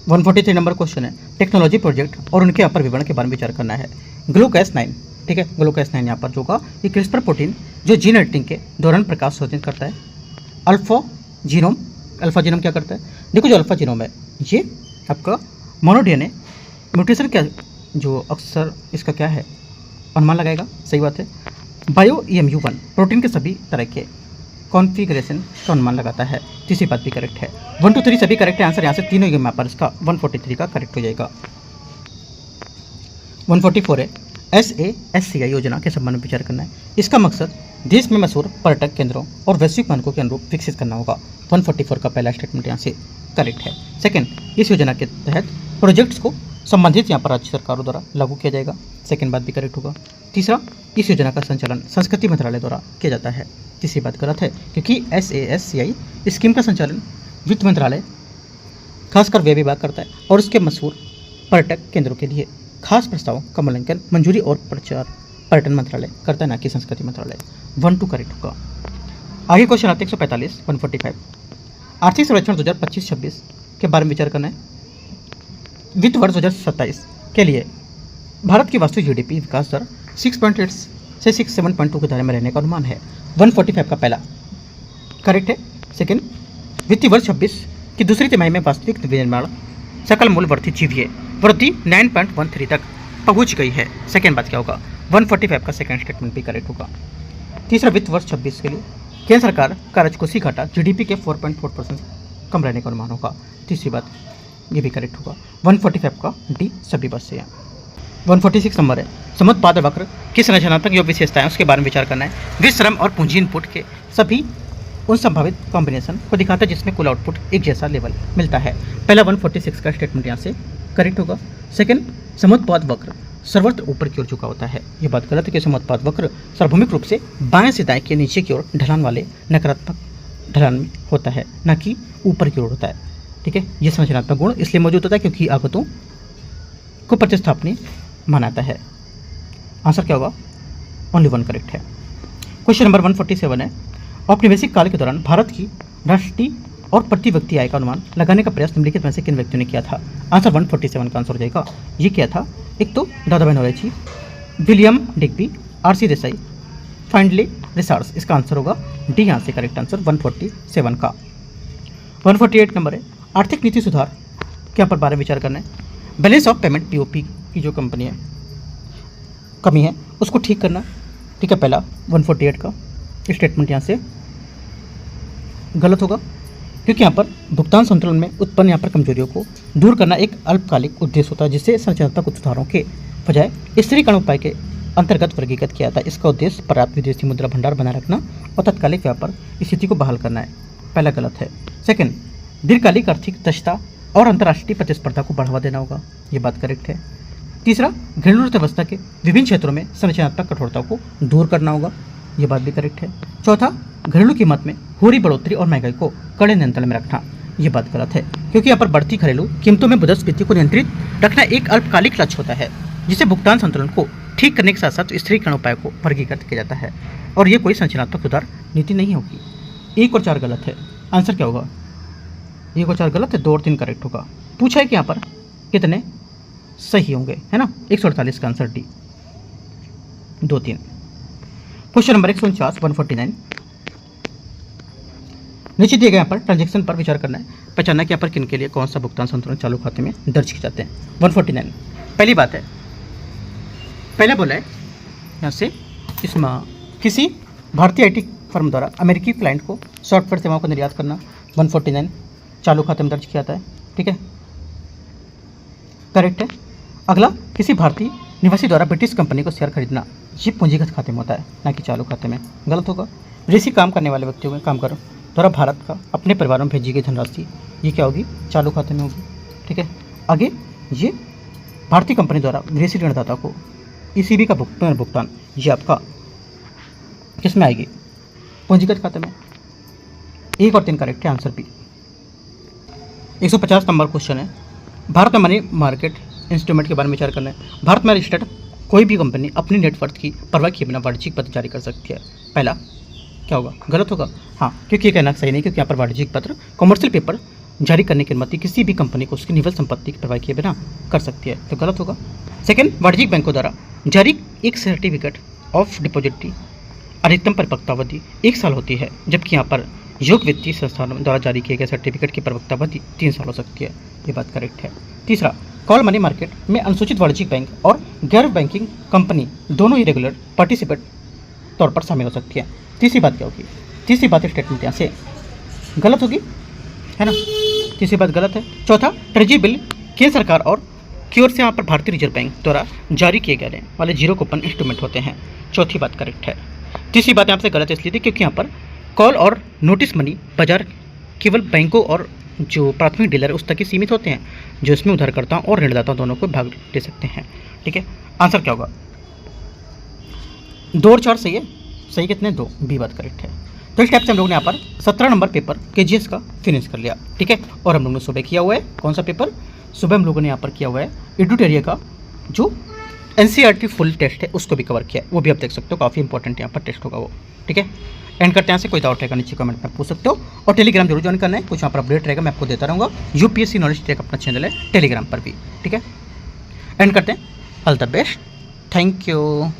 143 नंबर क्वेश्चन है, टेक्नोलॉजी प्रोजेक्ट और उनके अपर विवरण के बारे में विचार करना है। ग्लूकोस-9 ठीक है, ग्लूकोस-9 यहाँ पर जो होगा ये क्रिस्पर प्रोटीन जो जीन एडिटिंग के दौरान प्रकाश शोधित करता है। अल्फा जीनोम क्या करता है? देखो जो अल्फा जीनोम है ये आपका मोनो DNA म्यूटेशन क्या जो अक्सर इसका क्या है अनुमान लगाएगा, सही बात है। बायो EMU1 प्रोटीन के सभी तरह के कॉन्फ़िगरेशन का अनुमान लगाता है। तीसरी बात भी करेक्ट है। 1 2 3 सभी करेक्ट है। आंसर यहाँ से तीनों ही यहाँ पर इसका 143 का करेक्ट हो जाएगा। 144 है, SASCI योजना के संबंध में विचार करना है। इसका मकसद देश में मशहूर पर्यटक केंद्रों और वैश्विक मानकों के अनुरूप विकसित करना होगा। 144 का पहला स्टेटमेंट यहाँ से करेक्ट है। सेकंड, इस योजना के तहत प्रोजेक्ट्स को संबंधित यहाँ पर राज्य सरकारों द्वारा लागू किया जाएगा। सेकंड बात भी करेक्ट होगा। तीसरा, इस योजना का संचालन संस्कृति मंत्रालय द्वारा किया जाता है। तीसरी बात गलत है, क्योंकि SASCI स्कीम का संचालन वित्त मंत्रालय खासकर व्यय विभाग करता है और उसके मशहूर पर्यटक केंद्रों के लिए खास प्रस्तावों का मूल्यांकन, मंजूरी और प्रचार पर्यटन मंत्रालय करता है, ना कि संस्कृति मंत्रालय। 1-2 करेक्ट होगा। आगे क्वेश्चन आते हैं 145, 145 आर्थिक सर्वेक्षण 2025-26 के बारे में विचार करना है। वित्त वर्ष 2027 के लिए भारत की वास्तविक GDP विकास दर 6.8 से 6.7.2 के दायरे में रहने का अनुमान है। 145 का पहला करेक्ट है। सेकंड, वित्तीय वर्ष 26 की दूसरी तिमाही में वास्तविक विनिर्माण सकल मूल्य वर्धित जीवीए वृद्धि 9.13 तक पहुंच गई है। सेकंड बात क्या होगा? 145 का सेकंड स्टेटमेंट भी करेक्ट होगा। तीसरा, वित्त वर्ष 26 के लिए केंद्र सरकार का राजकोषीय घाटा GDP के 4.4% कम रहने का अनुमान होगा। तीसरी बात ये भी करेक्ट होगा। 145 का डी सभी बस से है। 146 नंबर है, समुत्पाद वक्र की संरचनात्मक जो विशेषताएं उसके बारे में विचार करना है। वित्त, श्रम और पूंजी इनपुट के सभी उन संभावित कॉम्बिनेशन को दिखाता है जिसमें कुल आउटपुट एक जैसा लेवल मिलता है। पहला 146 का स्टेटमेंट यहाँ से करेक्ट होगा। सेकंड, समुत्पाद वक्र सर्वत्र ऊपर की ओर झुका होता है। ये बात गलत है कि समुत्पाद वक्र सार्वभौमिक रूप से बाएं से दाएं के नीचे की ओर ढलान वाले नकारात्मक ढलान में होता है, ना कि ऊपर की ओर होता है। ठीक है, ये संरचनात्मक गुण इसलिए मौजूद होता है क्योंकि आगतों को प्रतिस्थापनीय मानाता है। आंसर क्या होगा? ओनली 1 करेक्ट है। क्वेश्चन नंबर 147 है, औपनिवेशिक काल के दौरान भारत की राष्ट्रीय और प्रति व्यक्ति आय का अनुमान लगाने का प्रयास निम्नलिखित में से किन व्यक्तियों ने किया था? आंसर 147 का आंसर हो जाएगा। ये किया था, एक तो Dadabhai Naoroji, William Digby, RC Desai, Findlay Shirras. इसका आंसर होगा डी यहाँ से करेक्ट आंसर 147 का। 148 नंबर है, आर्थिक नीति सुधार के यहाँ पर बारे में विचार करना है। बैलेंस ऑफ पेमेंट POP की जो कंपनी है कमी है उसको ठीक करना। ठीक है, पहला 148 का स्टेटमेंट यहाँ से गलत होगा क्योंकि यहाँ पर भुगतान संतुलन में उत्पन्न यहाँ पर कमजोरियों को दूर करना एक अल्पकालिक उद्देश्य होता है, जिससे संरचनात्मक सुधारों के बजाय स्थिरीकरण उपाय के अंतर्गत वर्गीकृत किया जाता है। इसका उद्देश्य पर्याप्त विदेशी मुद्रा भंडार बनाए रखना और तत्कालिक व्यापार स्थिति को बहाल करना है। पहला गलत है। सेकंड, दीर्घकालिक आर्थिक दक्षता और अंतर्राष्ट्रीय प्रतिस्पर्धा को बढ़ावा देना होगा। ये बात करेक्ट है। तीसरा, घरेलू अर्थव्यवस्था के विभिन्न क्षेत्रों में संरचनात्मक कठोरता को दूर करना होगा। ये बात भी करेक्ट है। चौथा, घरेलू कीमत में हो रही बढ़ोतरी और महंगाई को कड़े नियंत्रण में रखना। ये बात गलत है क्योंकि यहाँ पर बढ़ती घरेलू कीमतों में मुद्रास्फीति को नियंत्रित रखना एक अल्पकालिक लक्ष्य होता है, जिसे भुगतान संतुलन को ठीक करने के साथ साथ स्थिरीकरण उपाय को वर्गीकृत किया जाता है, और ये कोई संरचनात्मक सुधार नीति नहीं होगी। 1 और 4 गलत है। आंसर क्या होगा? 1 और 4 गलत है, 2 और 3 करेक्ट होगा। पूछा है कि यहाँ पर कितने सही होंगे, है ना? 148 का आंसर डी, 2, 3। क्वेश्चन नंबर 149, 149 नीचे दिए गए यहाँ पर ट्रांजैक्शन पर विचार करना है। पहचानना कि यहाँ पर किन के लिए कौन सा भुगतान संतुलन चालू खाते में दर्ज किए जाते हैं। 149 पहली बात है, पहले बोला है यहाँ से इसमें किसी भारतीय IT फर्म द्वारा अमेरिकी क्लाइंट को सॉफ्टवेयर सेवाओं का निर्यात करना। 149 चालू खाते में दर्ज किया जाता है। ठीक है, करेक्ट है। अगला, किसी भारतीय निवासी द्वारा ब्रिटिश कंपनी को शेयर खरीदना। ये पूंजीगत खाते में होता है, ना कि चालू खाते में। गलत होगा। विदेशी काम करने वाले व्यक्तियों में कामगारों द्वारा भारत का अपने परिवारों में भेजी गई धनराशि, ये क्या होगी? चालू खाते में होगी। ठीक है, आगे, ये भारतीय कंपनी द्वारा विदेशी ऋणदाता को ECB का भुगतान, ये आपका किस में आएगी? पूंजीगत खाते में। 1 और 3 करेक्ट है, आंसर बी। 150 नंबर क्वेश्चन है, भारत में मनी मार्केट इंस्ट्रूमेंट के बारे में विचार करना है। भारत में रजिस्टर्ड कोई भी कंपनी अपनी नेटवर्थ की परवाह किए बिना वाणिज्यिक पत्र जारी कर सकती है। पहला क्या होगा? गलत होगा। हाँ, क्योंकि ये कहना सही नहीं, क्योंकि यहाँ पर वाणिज्यिक पत्र, कमर्शियल पेपर जारी करने की अनुमति किसी भी कंपनी को उसकी निवल संपत्ति की परवाह किए बिना कर सकती है, तो गलत होगा। सेकंड, वाणिज्यिक बैंकों द्वारा जारी एक सर्टिफिकेट ऑफ डिपॉजिट की अधिकतम परिपक्वता अवधि 1 साल होती है, जबकि यहाँ पर योग वित्तीय संस्थानों द्वारा जारी किए गए सर्टिफिकेट की परिपक्वता अवधि 3 साल हो सकती है। ये बात करेक्ट है। तीसरा, कॉल मनी मार्केट में अनुसूचित वाणिज्यिक बैंक और गैर बैंकिंग कंपनी दोनों ही रेगुलर पार्टिसिपेट तौर पर शामिल हो सकती है। तीसरी बात क्या होगी? तीसरी बात स्टेटमेंट यहाँ से गलत होगी, है ना? तीसरी बात गलत है। चौथा, ट्रेजरी बिल केंद्र सरकार और की ओर से यहाँ पर भारतीय रिजर्व बैंक द्वारा जारी किए गए वाले जीरो कूपन इंस्ट्रूमेंट होते हैं। चौथी बात करेक्ट है। तीसरी बात यहाँ से गलत इसलिए थी क्योंकि यहाँ पर कॉल और नोटिस मनी बाजार केवल बैंकों और जो प्राथमिक डीलर है उस तक ही सीमित होते हैं, जो इसमें उधारकर्ताओं और ऋणदाताओं दोनों को भाग ले सकते हैं। ठीक है, आंसर क्या होगा? 2 और 4 सही है। सही कितने? 2। बी बात करेक्ट है। तो इस टाइप से हम लोग ने यहाँ पर 17 नंबर पेपर केजीएस का फिनिश कर लिया। ठीक है, और हम लोग ने सुबह किया हुआ है कौन सा पेपर? सुबह हम लोगों ने यहाँ पर किया हुआ है एडुटेरिया का जो एनसीईआरटी फुल टेस्ट है उसको भी कवर किया है, वो भी आप देख सकते हो, काफ़ी इंपॉर्टेंट यहाँ पर टेस्ट होगा वो। ठीक है, एंड करते हैं से कोई डाउट रहेगा नीचे कमेंट में पूछ सकते हो, और टेलीग्राम जरूर ज्वाइन करना है, कुछ यहाँ पर अपडेट रहेगा मैं आपको देता रहूँगा। यूपीएससी नॉलेज टेक अपना चैनल है टेलीग्राम पर भी। ठीक है, एंड करते हैं। All the best, thank you.